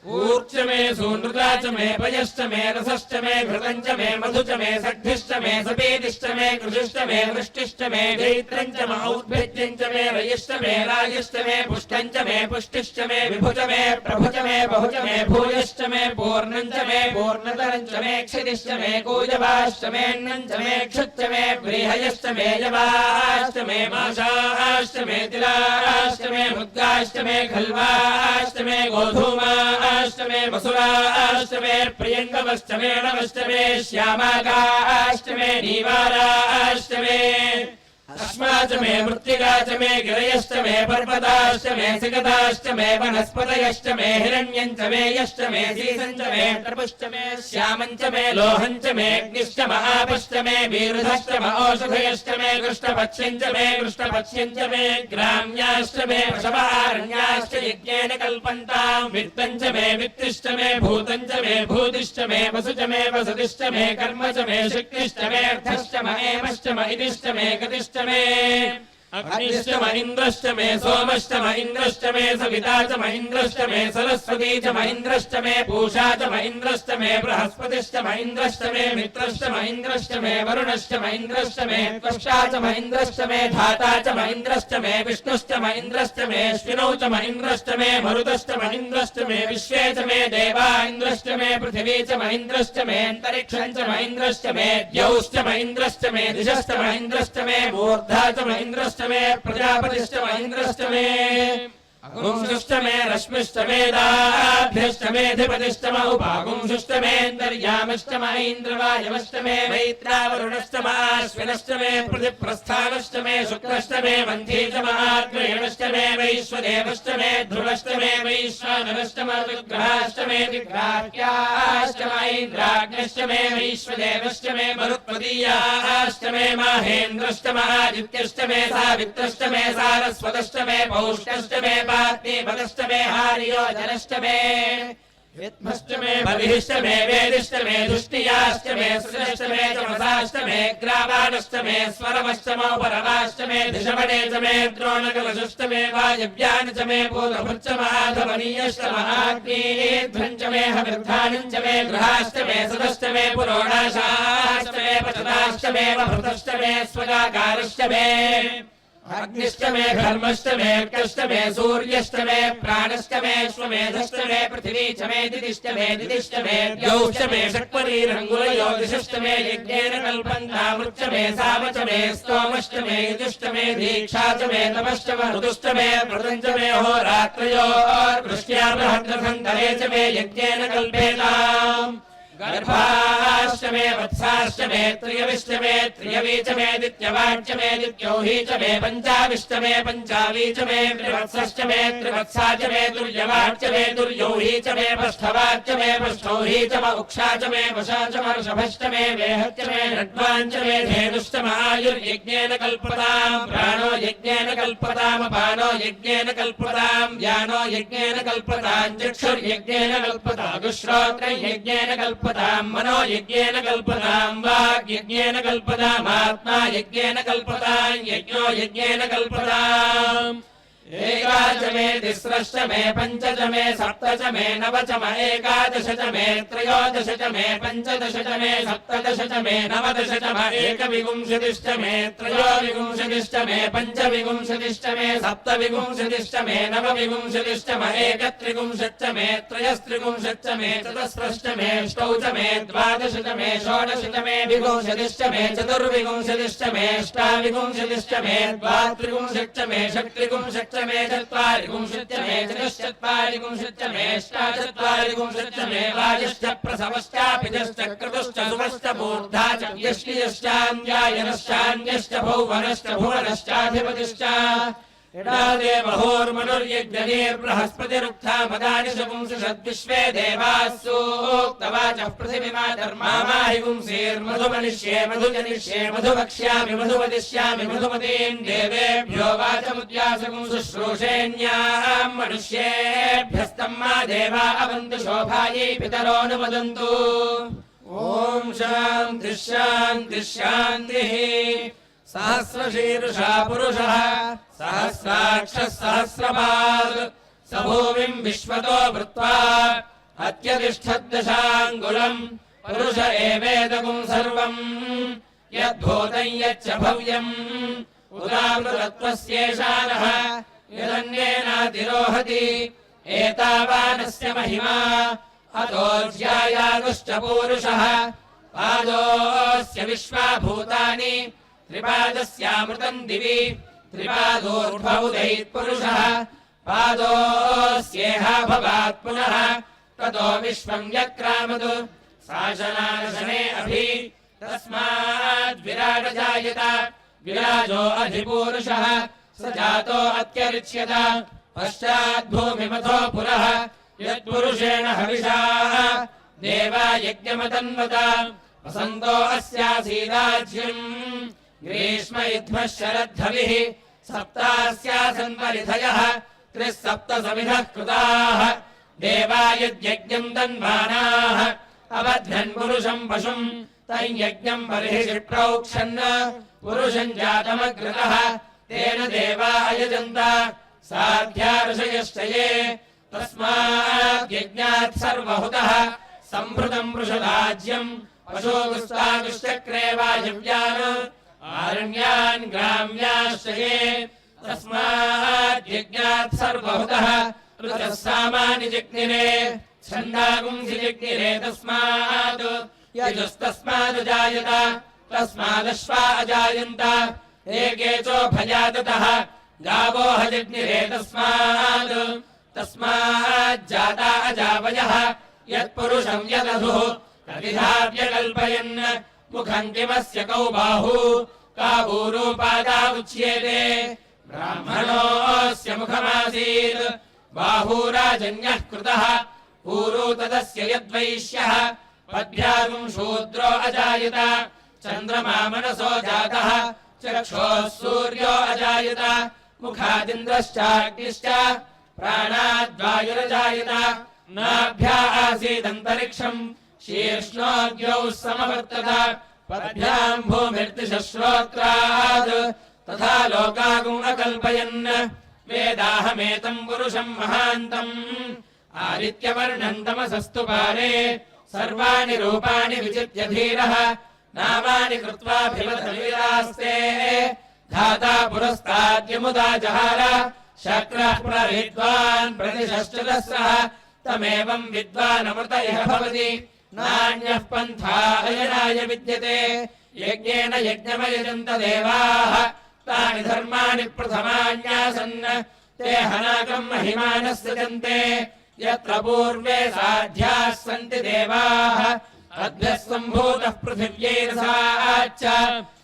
ऊर्च मे सूनृता च मे पयश्च मे रसश्च मे घृतं च मे मधु च मे सद्भिश्च मे सपेदिश्च मे कृषिश्च मे वृष्टिश्च मे जैत्रं च मौद्भिद्यं च मे रयिश्च मे रायश्च मे पुष्टं च मे पुष्टिश्च मे विभु च मे प्रभु च मे बहु च मे भूयश्च मे पूर्णं च मे पूर्णतरं च मे क्षितिश्च मे कूजवाश्च मेऽन्नं च मे क्षुच्च मे व्रीहयश्च मे यवाश्च मे माशाश्च मे तिलाश्च मे मुद्गाश्च मे खल्वाश्च मे गोधूमा अष्टमे वसुराष्टमे प्रियङ्गवष्टमे नवष्टमे श्यामाकाष्टमे नीवाराष्टमे अस्मा च मे मृत्तिका च मे गिरयश्च मे पर्वताश्च मे सिगताश्च मे वनस्पतयश्च मे हिरण्यं च मे यश्च मे सीसं च मे तर्पुश्च मे श्यामं च मे लोहं च मे अग्निश्च महापश्च मे वीरुधश्च औषधयश्च मे कृष्णपक्ष्यं च मे कृष्णपक्ष्यं च मे ग्राम्याश्च मे वशवारण्याश्च यज्ञेन कल्पन्तां वित्तं च मे वित्तिश्च मे भूतं च मे भूतिश्च मे वसु च मे वसतिश्च मे कर्म च मे शक्तिश्च मे अर्थश्च महेमश्च महिदिश्च मे गतिश्च मे अग्निश्च महीन्द्रश्च मे सोमश्च महीन्द्रश्च मे सविता च महीन्द्रश्च मे सरस्वती च महीन्द्रश्च मे पूषा च महीन्द्रश्च मे बृहस्पतिश्च महीन्द्रश्च मे मित्रश्च महीन्द्रश्च मे वरुणश्च महीन्द्रश्च मे त्वष्टा च महीन्द्रश्च मे धाता च महीन्द्रश्च मे विष्णुश्च महीन्द्रश्च मे अश्विनौ च महीन्द्रश्च मे मरुतश्च महीन्द्रश्च मे विश्वे च मे देवा इन्द्रश्च मे पृथिवी च महीन्द्रश्च मे अन्तरिक्षं च महीन्द्रश्च मे द्यौश्च महीन्द्रश्च मे दिशश्च महीन्द्रश्च मे मूर्धा च महीन्द्रश्च मे प्रजापतिश्च महीन्द्रश्च मे अगुंश्च मे रश्मिश्च मे दाभ्यश्च मेऽधिपतिश्च उपागुंश्च मेऽन्तर्यामश्च महीन्द्रवायवश्च मे मैत्रावरुणश्च माश्विनश्च मे प्रतिप्रस्थानश्च मे शुक्रश्च मे मन्थी च महाग्रहणश्च मे वैश्वदेवश्च मे ध्रुवश्च मे वैश्वानरश्च मरुद्ग्रहाश्च मे दिग्राह्याश्च महीन्द्राग्निश्च मे वैश्वदेवश्च मे मरुत्पदीयाश्च मे माहेन्द्रश्च महादित्यश्च मे सावित्रश्च मे सारस्वतश्च मे पौष्टश्च मे पार्थिवश्च मे हार्यो जनश्च मे विद्मश्च मे बलिश्च मे वेदिश्च मे दुष्टियाश्च मे सुरश्च मे तमसाश्च मे ग्रावाणश्च मे स्वरमश्च मौपरवाश्च मे दिशमणे च मे द्रोणकलशश्च मे वायव्यान् च मे पूर्वभृच्च माधवनीयश्च महाग्निध्वं च मे हविर्धानं च मे गृहाश्च मे सदश्च मे पुरोडाशाश्च मे पचताश्च मे वभृतश्च मे स्वगाकारश्च मे अग्निश्च मे धर्मश्च मे अर्कश्च मे सूर्यश्च मे प्राणश्च मे श्वमेधश्च मे पृथिवी च मे दिदिश्च मे द्यौश्च मे षट्परीरङ्गुलयो दिशश्च मे यज्ञेन कल्पन्तामृच्च मे साम च मे स्तोमश्च मे यजुश्च मे दीक्षा च मे तपश्च मरुदुश्च मे व्रतं च मे होरात्रयोर्वृष्ट्या बृहद्रथन्तरे च मे यज्ञेन कल्पेताम् गर्भाश्च मे वत्साश्च मे त्रियविश्च मे त्रियवी च मे दित्यवाच्च मे दित्यौही च मे पञ्चाविश्च मे पञ्चावी च मे त्रिवत्सश्च मे त्रिवत्सा च मे दुर्यवाच्च मे दुर्यौही च मे पष्ठवाच्च मे पष्ठौही च उक्षा च मे वशा च मर्षभश्च मे वेहच्च मे रड्वाञ्च मे धेनुश्च आयुर्यज्ञेन कल्पताम् प्राणो यज्ञेन कल्पताम् अपानो यज्ञेन कल्पताम् व्यानो यज्ञेन कल्पताम् चक्षुर्यज्ञेन कल्पताम् श्रोत्रं यज्ञेन कल्पताम् मनो यज्ञेन कल्पताम् वाक् यज्ञेन कल्पताम् आत्मा यज्ञेन कल्पताम् यज्ञो यज्ञेन कल्पताम् एकाच मे तिस्रश्च मे पञ्च च मे सप्त च मे नव च मे एकादश च मे त्रयोदश च मे पञ्चदश च मे सप्तदश च मे नवदश च मे एकविंशतिश्च मे त्रयोविंशतिश्च मे पञ्चविंशतिश्च मे सप्तविंशतिश्च मे नवविंशतिश्च मे एकत्रिंशच्च मे त्रयस्त्रिंशच्च मे चतुस्रश्च मे अष्टौ च मे द्वादश च मे षोडश च मे विंशतिश्च मे चतुर्विंशतिश्च मे अष्टाविंशतिश्च मे द्वात्रिंशच्च मे षट्त्रिंशच्च मे चत्वारिंशच्च मे चतुश्चत्वारिंशच्च मे अष्टाचत्वारिंशच्च मे वाजश्च प्रसवश्चापिजश्च क्रतुश्च सुवश्च मूर्धा च यष्टियश्चान्यायनश्चान्यश्च भौवनश्च भुवनश्चाधिपतिश्च यडादेवहोर्मनुर्यज्ञनीर्बृहस्पतिरुक्था मदानि शपुंसषद्विश्वे देवाः सूक्तवाचः पृथिवीमा धर्मामाहि पुंसेर्मधुमनिष्ये मधुजनिष्ये मधुवक्ष्यामि मधुवदिष्यामि मधुमतीन् देवेभ्यो वाचमुद्यासकुं शुश्रूषेण्याम् मनुष्येभ्यस्तम्मा देवा अवन्तु शोभायै पितरोऽनुमदन्तु ॐ शान्तिः शान्तिः शान्तिः सहस्रशीर्षा पुरुषः सहस्राक्षः सहस्रपाद स भूमिम् विश्वतो वृत्वा अत्यतिष्ठद्दशाङ्गुलम् पुरुष एवेदगुम् सर्वम् यद्भूतम् यच्च भव्यम् उदामृतत्वस्येषानः यदन्येनातिरोहति एतावानस्य महिमा अतोऽध्यायागुश्च पूरुषः पादोऽस्य विश्वाभूतानि त्रिपादस्यामृतम् दिवि त्रिपादोर्ध्वौदैत्पुरुषः पादोऽस्येहा भवात् पुनः ततो विश्वम् यक्रामत् शासनाशने अभि तस्माद्विराटजायत विराजो अधिपूरुषः स जातो अत्यरिच्यत पश्चाद्भूमिमथो पुरः यत्पुरुषेण हविषाः देवा यज्ञमतन्वत वसन्तो अस्यासीदाज्यम् ग्रीष्म इद्मः शरद्धविः सप्तास्यासन् परिधयः त्रिः सप्तसमिधः कृताः देवा यद्यज्ञम् तन्वानाः अबध्नन् पुरुषम् पशुम् तम् यज्ञम् बर्हिषि प्रोक्षन् पुरुषम् जातमग्रतः तेन देवा अयजन्त साध्या ऋषयश्च ये तस्माद्यज्ञात् सर्वहुतः सम्भृतम् वृषदाज्यम् पशूगुस्तागुश्चक्रे वायव्यान् आरण्यान् ग्राम्याश्च ये तस्माद्यज्ञात् सर्वहुतः ऋतः सामानि जिग्निरे छन्दागुंसि जिग्निरे तस्मात् यजुस्तस्मादजायत तस्मादश्वा अजायन्त एके चोभयाततः गावो हजिग्निरे तस्माज्जाता अजावयः यत्पुरुषम् यदधुः कतिधाव्यकल्पयन् मुखम् किमस्य कौ बाहू का भूरूपादा उच्येते ब्राह्मणोऽस्य मुखमासीत् बाहूराजन्यः कृतः पूरू तदस्य यद्वैश्यः पद्भ्यागुम् शूद्रो अजायत चन्द्रमा मनसो जातः चक्षोः सूर्यो अजायत मुखादिन्द्रश्चाग्निश्च प्राणाद्वायुरजायत नाभ्या आसीदन्तरिक्षम् शीर्ष्णोऽद्यौ समवर्तत पद्भ्याम् भूमिर्दिशश्रोत्रात् तथा लोकागुम् अकल्पयन् वेदाहमेतम् पुरुषम् महान्तम् आदित्यवर्णम् तमसस्तु पारे सर्वाणि रूपाणि विचित्य धीरः नामानि कृत्वाभिवदविरास्ते धाता पुरस्ताद्यमुदा जहार शक्रः प्रविद्वान् प्रतिशश्चतस्रः तमेवम् विद्वानमृत इह भवति नान्यः पन्था अयनाय विद्यते यज्ञेन यज्ञमयजन्त देवाः तानि धर्माणि प्रथमान्यासन् ते हनाकम् महिमानः सृजन्ते यत्र पूर्वे साध्याः सन्ति देवाः अद्भ्यः सम्भूतः पृथिव्यैरसाच्च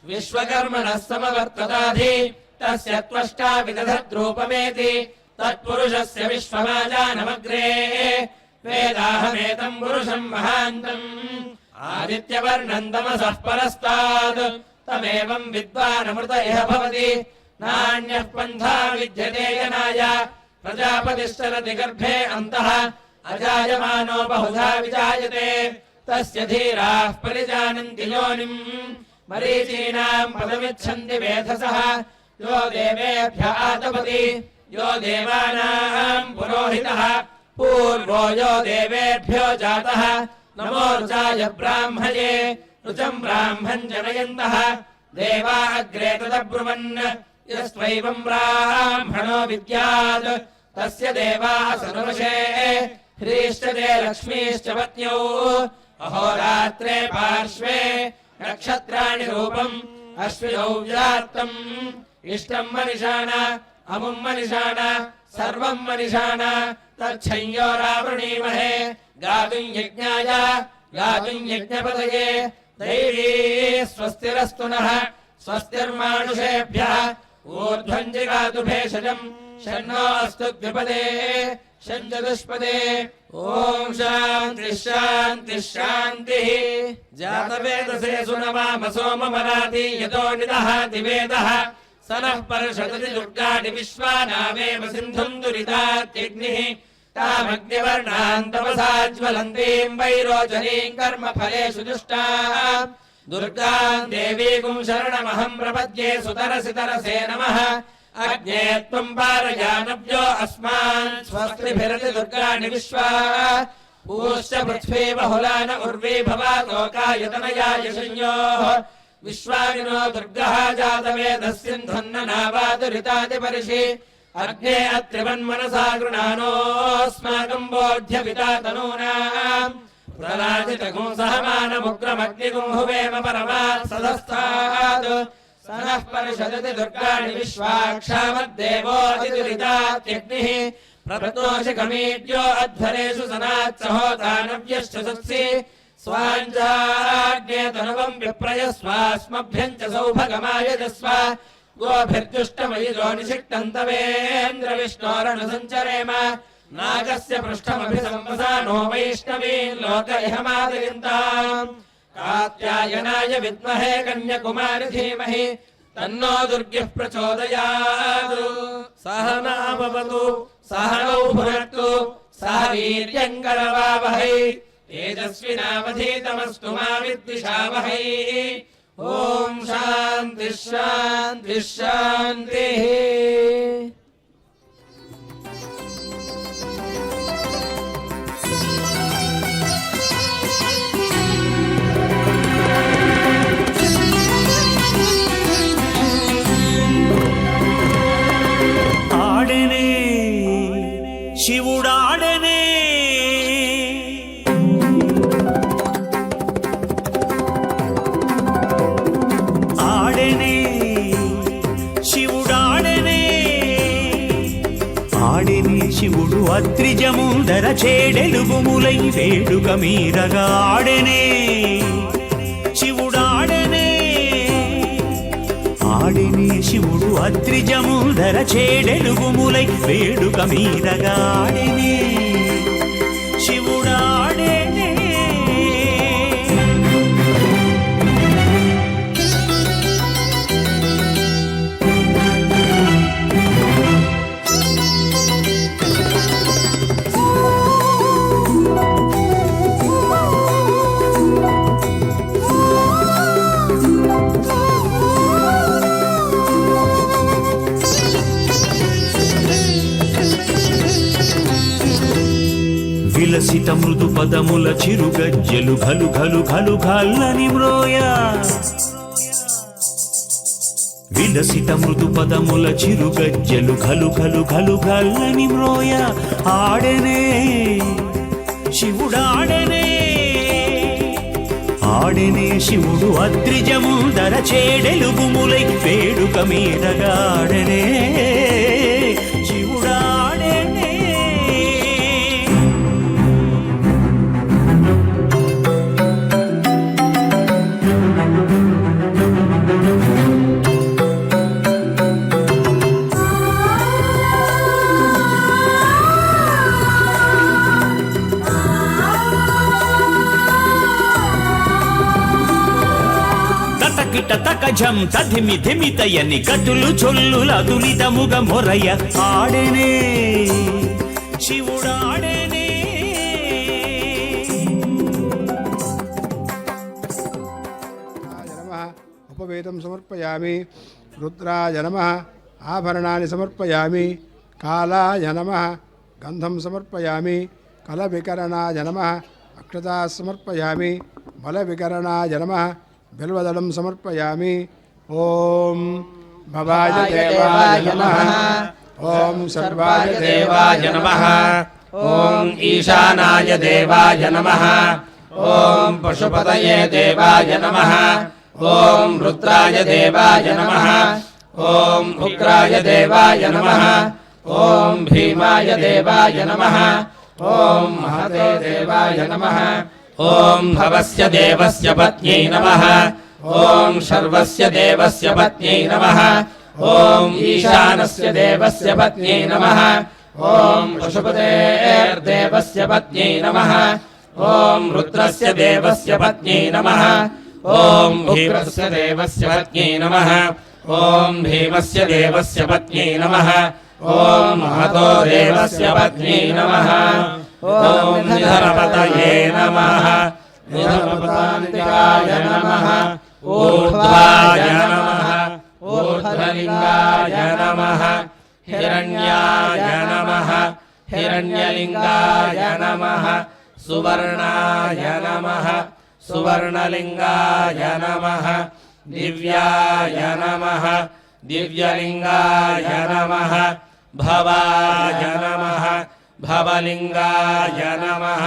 विश्वकर्मणः समवर्तताधि तस्य त्वष्टा विदधद्रूपमेति तत्पुरुषस्य विश्वमाजानमग्रे वेदाहमेतम् पुरुषम् महान्तम् आदित्यवर्णम् तमसः परस्तात् तमेवम् विद्वानमृत इह भवति नान्यः पन्था विद्यते यनाय प्रजापतिश्चरति गर्भे अन्तः अजायमानो बहुधा विजायते तस्य धीराः परिजानन्ति योनिम् मरीचीनाम् पदमिच्छन्ति वेधसः यो देवेभ्य आतपति यो देवानां पुरोहितः पूर्वो यो देवेभ्यो जातः नमो रुचाय ब्राह्मये रुचं ब्राह्मं जनयन्तः देवा अग्रे तदब्रुवन् यस्त्वैवं ब्राह्मणो विद्यात् तस्य देवाः सर्वशे ह्रीष्टते लक्ष्मीश्च पत्न्यौ अहोरात्रे पार्श्वे नक्षत्राणि रूपम् अश्विनौ व्यात्तम् इष्टम् मनिषाण अमुम् मनिषाण सर्वम् मनिषाण तच्छंयोरावृणीमहे गातुम् यज्ञाय गातुम् यज्ञपतये दैवी स्वस्तिरस्तु नः स्वस्तिर्मानुषेभ्यः ऊर्ध्वम् जिगातु भेषजम् शन्नो अस्तु द्विपदे शञ्चतुष्पदे ॐ शान्तिः शान्तिः शान्तिः जातवेदसे सुनवाम सोममराति यतो निदहाति वेदः स नः पर्षदति दुर्गाणि विश्वानामेव सिन्धुम् दुरितात्यग्निः तामग्निवर्णाम् तपसा ज्वलन्तीम् वैरोचनीम् कर्मफलेषु जुष्टाम् दुर्गाम् देवीकुम् शरणमहम् प्रपद्ये सुतरसि तरसे नमः अग्ने त्वम् पारयानव्यो अस्मान् स्वस्तिभिरति दुर्गाणि विश्वा पूश्च पृथ्वी बहुलान उर्वी भवातोकायतनयाय संयोः विश्वानिनो दुर्गः जातवेदस्सिन्धन्ननावादुरितादिपरिषि अग्ने अत्रिवन्मनसा गृणानोऽस्माकम् बोध्यपिता तनूनाम् प्रलाजितगुं सहमानमुग्रमग्निगुं हुवेम परमात् सदस्तात् स नः परिषदति दुर्गाणि विश्वाक्षामद्देवोऽतिदुरितात्यग्निः प्रतोषिकमीड्यो अध्वरेषु सनात्सहोतानव्यश्च सत्सि स्वाञ्जाग्ने तनुवम् विप्रयस्वास्मभ्यम् च सौभगमायजस्व गोभिर्जुष्टमयिजो निषिक्तन्तवेन्द्रविष्णोरणसञ्चरेम नागस्य पृष्ठमभि संवसानो वैष्णवीन् लोक इह मादयन्ताम् कात्यायनाय विद्महे कन्याकुमारि धीमहि तन्नो दुर्गिः प्रचोदयात् सह नामवतु सह नौ भुनक्तु सह वीर्यम् करवावहै तेजस्विनावधीतमस्तु मा विद्विषावहै ॐ शान्तिः शान्तिः शान्तिः శివుడాడనే ఆడనే శివుడాడనే ఆడనే శివుడు అత్రిజముందర చేడెలుగుములై వేడుక మీరగా ఆడనే శివుడాడనే ఆడనే శివుడు అత్రిజముందర చేడెలుగుములై వేడుక మీరగా ఆడనే శివుడాడనే విలసిత మృదు పదముల చిరుగజ్జలు ఘలు ఘలు ఘలు ఘల్లని మ్రోయ విలసిత మృదు పదముల చిరుగజ్జలు ఘలు ఘలు ఘలు ఘల్లని మ్రోయ ఆడనే శివుడాడనే ఆడనే శివుడు అద్రిజముందర చేడెలుగుములై వేడుక మీదగాడనే శివుడాడనే తకజం తధిమి ధిమితయని గతులు చొల్లుల దులితముగ మొరయ ఆడనే శివుడాడనే నమః ఉపవేదం సమర్పయామి రుద్రాయ నమః ఆభరణాన్ని సమర్పయామి कालाय नमः गंधं समर्पयामि कलविकरणाय नमः अक्षता समर्पयामि बलविकरणाय नमः बिल्वदलं समर्पयामि ओम भवाय देवाय नमः ओम सर्वाय देवाय नमः ओम ईशानाय देवाय नमः ओम पशुपतये देवाय नमः ओम रुद्राय देवाय नमः ओम उग्राय देवाय नमः ओम भीमाय देवाय नमः ओम महते देवाय नमः ओम भवस्य देवस्य पत्न्यै नमः ओम शर्वस्य देवस्य पत्न्यै नमः ओम ईशानस्य देवस्य पत्न्यै नमः ओम पशुपतेर्देवस्य पत्न्यै नमः ओम रुद्रस्य देवस्य पत्न्यै नमः ओम उग्रस्य देवस्य पत्न्यै नमः ओम भीमस्य देवस्य पत्न्यै नमः ओम महतो देवस्य पत्न्यै नमः ओम निधनपतये नमः निधनपतान्तिकाय नमः ऊर्ध्वाय नमः ऊर्ध्वलिङ्गाय नमः हिरण्याय नमः हिरण्यलिङ्गाय नमः सुवर्णाय नमः सुवर्णलिङ्गाय नमः दिव्याय नमः दिव्यलिङ्गाय नमः भवाय नमः भवलिङ्गाय नमः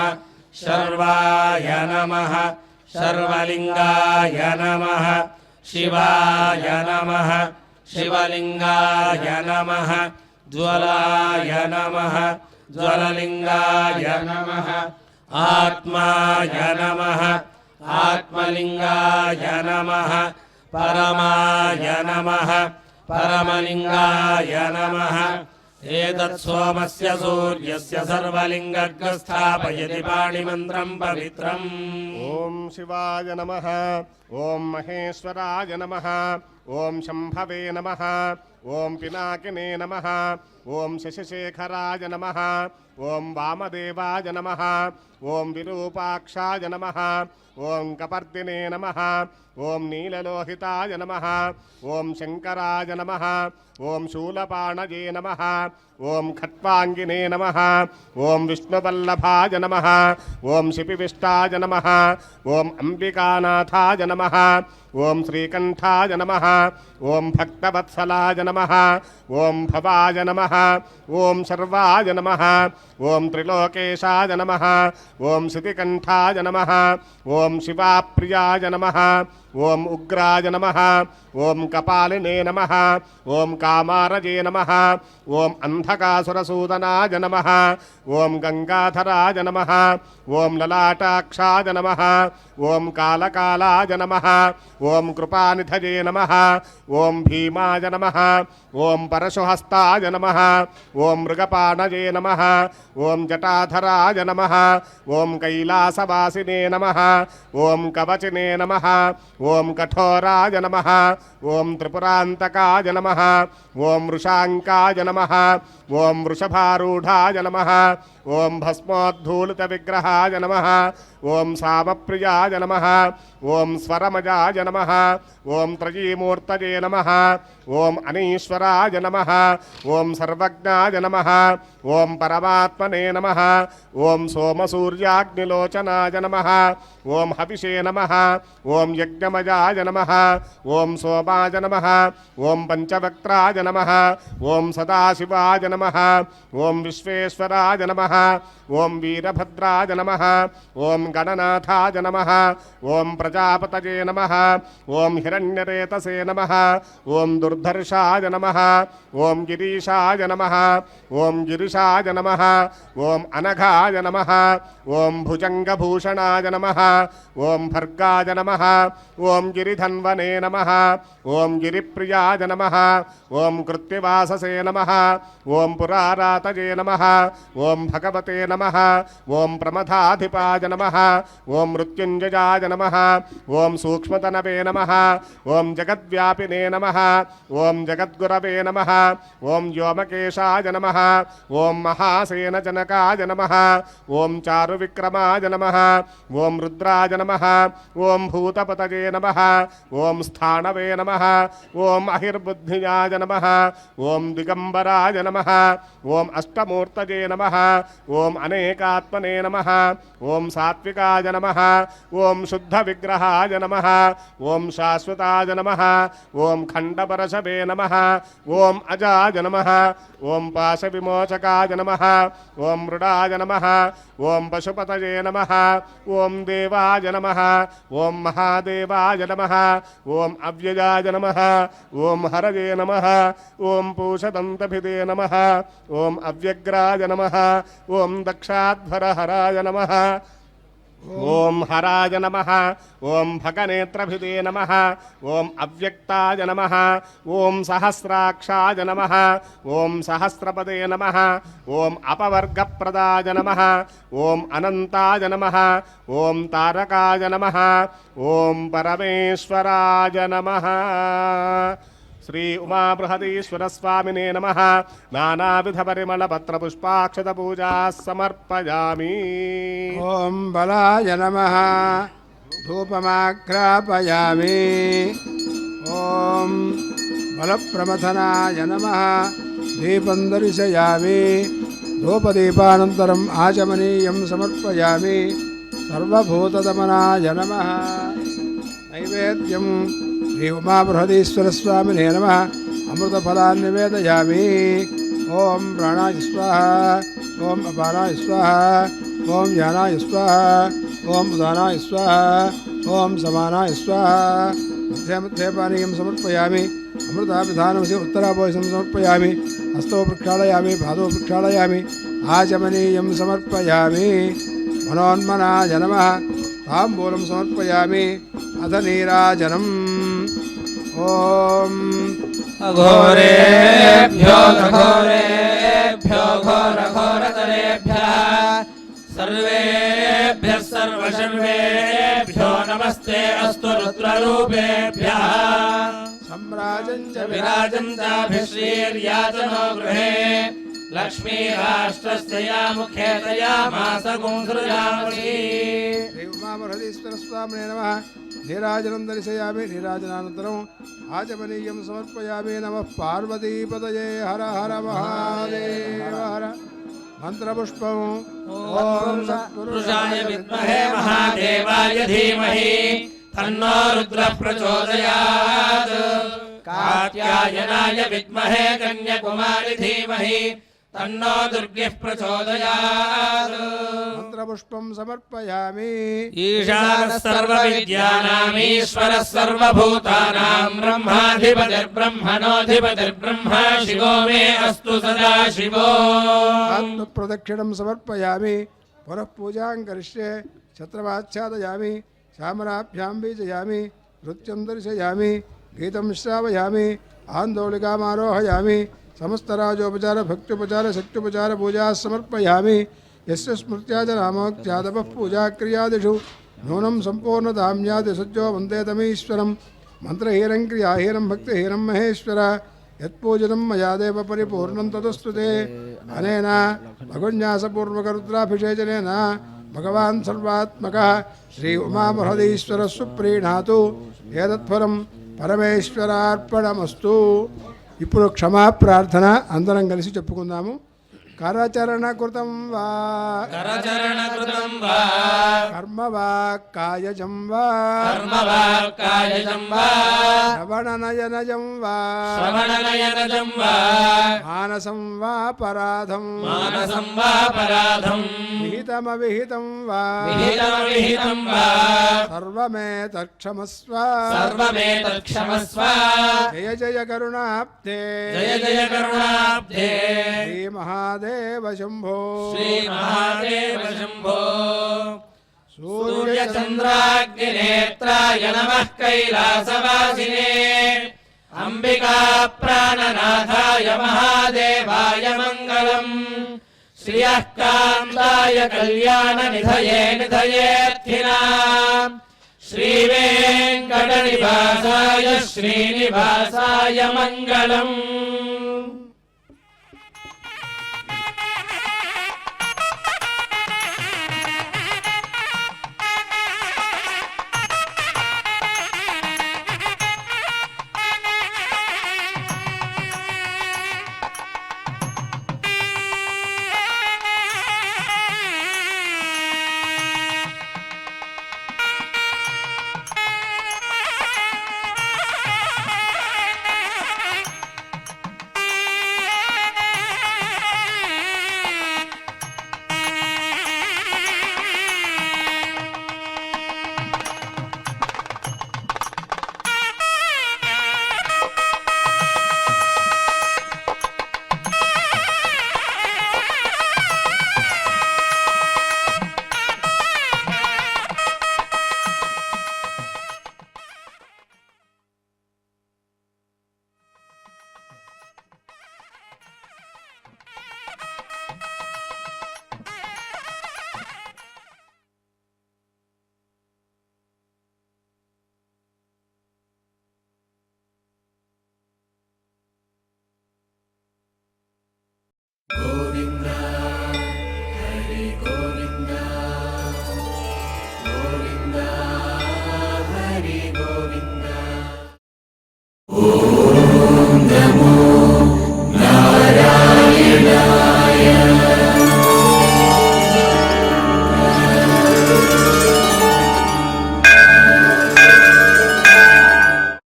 शर्वाय नमः शर्वलिङ्गाय नमः शिवाय नमः शिवलिङ्गाय नमः ज्वलाय नमः ज्वललिङ्गाय नमः आत्माय नमः आत्मलिङ्गाय नमः परमाय नमः परमलिङ्गाय नमः एतत् सोमस्य सूर्यस्य सर्वलिङ्गस्थापयति पाणिमन्त्रं पवित्रम् ओम शिवाय नमः ओम महेश्वराय नमः ओम शंभवे नमः ओम पिनाकिने नमः ओम शशिशेखराय नमः ओम वामदेवाय नमः ओम विरूपाक्षाय नमः ओम कपर्दिने नमः ओम नीललोहिताय नमः ओम शंकराय नमः ओम शूलपाणये नमः ओम खट्वांगिने नमः ओम विष्णुवल्लभाय नमः ओम शिपिविष्टाय नमः ओम अंबिकानाथाय नमः ओम श्रीकंठाय नमः ओम भक्तवत्सलाय नमः ओम भवाय नमः ओम शर्वाय नमः ओम त्रिलोकेशाय नमः ओम श्रुतिकंठाय नमः ओम शिवाप्रियाय नमः ओम उग्राय नमः ओम कपालिने नमः ओम कामारजे नमः ओम अंधकासुरसूदनाय नमः ओम गंगाधराय नमः ओम ललाटाक्षाय नमः ओम कालकालाय नमः ओम कृपानिधये नमः ओम भीमाय नमः ओम परशुहस्ताय नमः ओम मृगपाणये नमः ओम जटाधराय नमः ओम कैलासवासिने नमः ओम कवचिने नमः ओम कठोराय नमः ओम त्रिपुरान्तकाय नमः ओम वृषाङ्काय नमः ओम वृषभारूढाय नमः ओम भस्मोद्धूलितविग्रहाय नमः ओम सामप्रियाय नमः ओम स्वरमजाय नमः ओम त्रयीमूर्तये नमः ओम अनीश्वराय नमः ओम सर्वज्ञाय नमः ओम परमात्मने नमः ओम सोमसूर्याग्निलोचनाय नमः ओम हविषे नमः ओम यज्ञमजाय नमः ओम सोमाय नमः ओम पंचवक्त्राय नमः ओम सदाशिवाय नमः ओम विश्वेश्वराय नमः ओम वीरभद्राय नमः ओम गणनाथाय नमः ओम प्रजापतये नमः ओम हिरण्यरेतसे नमः ओम दुर्धर्षाय नमः ओम गिरीशाय नमः ओम गिरिशाय नमः ओम अनघाय नमः ओम भुजंगभूषणाय नमः ओम भर्गाय नमः ओम गिरिधन्वने नमः ओम गिरिप्रियाय नमः ओम कृत्तिवाससे नमः ओम पुरारातये नमः ओम भग భగవతే నమః ఓం ప్రమథాధిపాయ నమః ఓం మృత్యుంజయాయ నమః ఓం సూక్ష్మతనవే నమః ఓం జగద్వ్యాపినే నమః ఓం జగద్గురవే నమః ఓం వ్యోమకేశాయ నమః ఓం మహాసేనజనకాయ నమః ఓం చారువిక్రమాయ నమః ఓం రుద్రాయ నమః ఓం భూతపతయే నమః ఓం స్థానవే నమః ఓం అహిర్బుద్ధియాయ నమః ఓం దిగంబరాయ నమః ఓం అష్టమూర్తయే నమః ఓం అనేకాత్మనే నమః ఓం సాత్వికాయ నమః ఓం శుద్ధ విగ్రహాయ నమః ఓం శాశ్వతాయ నమః ఓం ఖండపరశవే నమః ఓం అజాయ నమః ఓం పాశ విమోచకాయ నమః ఓం మృడాయ నమః ఓం పశుపతయే నమః ఓం దేవాయ నమః ఓం మహాదేవాయ నమః ఓం అవ్యయాయ నమః ఓం హరయే నమః ఓం పూషదంతభిదే నమః ఓం అవ్యగ్రాయ నమః ఓం దక్షాధ్వరహరాయ నమః ఓం హరాయ నమః ఓం భగనేత్రభిదే నమః ఓం అవ్యక్తాయ నమః ఓం సహస్రాక్షాయ నమః ఓం సహస్రపదే నమః ఓం అపవర్గప్రదాయ నమః ఓం అనంతాయ నమః ఓం తారకాయ నమః ఓం పరమేశ్వరాయ నమః శ్రీ ఉమాబృహదీశ్వర స్వామినే నమః నానావిధ పరిమళ పత్ర పుష్పాక్షత పూజా సమర్పయామి ఓం బలాయ నమః ధూపమాగ్రాపయామి ఓం బలప్రమథనాయ నమః దీపం దర్శయామి ధూపదీపానంతరం ఆచమనీయం సమర్పయామి సర్వభూతదమనాయ నమః నైవేద్యం శ్రీ ఉమాబృహదీశ్వర స్వామినే నమః అమృతఫలాన్ని నివేదయామి ఓం ప్రాణాయ స్వాహ ఓం అపానాయ స్వాహ ఓం జ్ఞానాయ స్వాహ ఓం ఉదానాయ స్వాహ ఓం సమానాయ స్వాహ మధ్య మధ్య పానీయం సమర్పయామి అమృతాభిధానమసి ఉత్తరాభోజనం సమర్పయామి హస్తో ప్రక్షాళయామి పాదో ప్రక్షాళయామి ఆచమనీయం సమర్పయామి మనోన్మనాయ నమః తాంబూలం సమర్పయామి అథ నీరాజనం ఓం అఘోరేభ్యో ఘోరేభ్యో ఘోరఘోరతరేభ్యः సర్వేభ్యः సర్వశర్వేభ్యో నమస్తే అస్తు రుద్రరూపేభ్యः సమ్రాజం చ విరాజం చాభిశ్రీర్యాజనో గృహే లక్ష్మీరాష్ట్రస్య ముఖ్యతయా మాసగుం సృజామసి శ్రీ ఉమాబృహదీశ్వర స్వామినే నమః నీరాజనం దర్శయామి నీరాజనానంతరం ఆచమనీయం సమర్పయామి నమః పార్వతీపతయే హర హర మహాదేవ హర మంత్రపుష్పం ఓం పురుషాయ విద్మహే మహాదేవాయ ధీమహి తన్నో రుద్రః ప్రచోదయాత్ కాత్యాయనాయ విద్మహే కన్యకుమారి ధీమహి తన్నో దుర్గః ప్రచోదయాత్ మంత్రపుష్పం సమర్పయామి ఈశానः సర్వవిద్యానాం ఈశ్వరः సర్వభూతానాం బ్రహ్మాధిపతిర్బ్రహ్మణోధిపతిర్బ్రహ్మ శివో మే అస్తు సదా శివో ఆత్మప్రదక్షిణం సమర్పయామి పునః పూజాం కరిష్యే ఛత్రమాచ్ఛాదయామి శ్యామలాభ్యాం బీజయామి నృత్యం దర్శయామి గీతం శ్రావయామి ఆందోళికామారోహయామి సమస్తరాజోపచార భక్త్యుపచార శక్త్యుపచార పూజా సమర్పయామి యస్య స్మృత్యా చ నామోక్త్యాదపః పూజాక్రియాదిషు నూనం సంపూర్ణతామ్యాది సజ్జో వందే తమీశ్వరం మంత్రహీనం క్రియాహీనం భక్తిహీనం మహేశ్వర యత్పూజనం మయా దేవ పరిపూర్ణం తదస్తుతే అనేన భగవన్యాసపూర్వకరుద్రాభిషేచనేన భగవాన్ సర్వాత్మక శ్రీ ఉమాబృహదీశ్వర సుప్రీణాతు ఏతత్ఫలం పరమేశ్వరార్పణమస్తు. ఇప్పుడు క్షమా ప్రార్థన అందరం కలిసి చెప్పుకుందాము. కరచరణ కృతం వా కరచరణకృతం వా కర్మ వా కాయజం వా కర్మవాక్కాయజం వా శ్రవణనయనజం వా శ్రవణనయనజం వా మానసం వా పరాధం మానసం వా పరాధం విహితమవిహితం వా విహితమవిహితం వా సర్వమేతత్క్షమస్వ సర్వమేతత్క్షమస్వ జయ జయ కరుణాబ్ధే జయ జయ కరుణాబ్ధే శ్రీ మహాదేవ శంభో శ్రీ మహాదేవ శంభో సూర్య సూర్యచంద్రాగ్నినేత్రాయ నమః కైలాసవాసినే అంబికా ప్రాణనాథాయ మహాదేవాయ మంగళం श्रियः कान्ताय कल्याणनिधये निधयेऽर्थिनाम् श्रीवेङ्कटनिवासाय श्रीनिवासाय मङ्गलम्।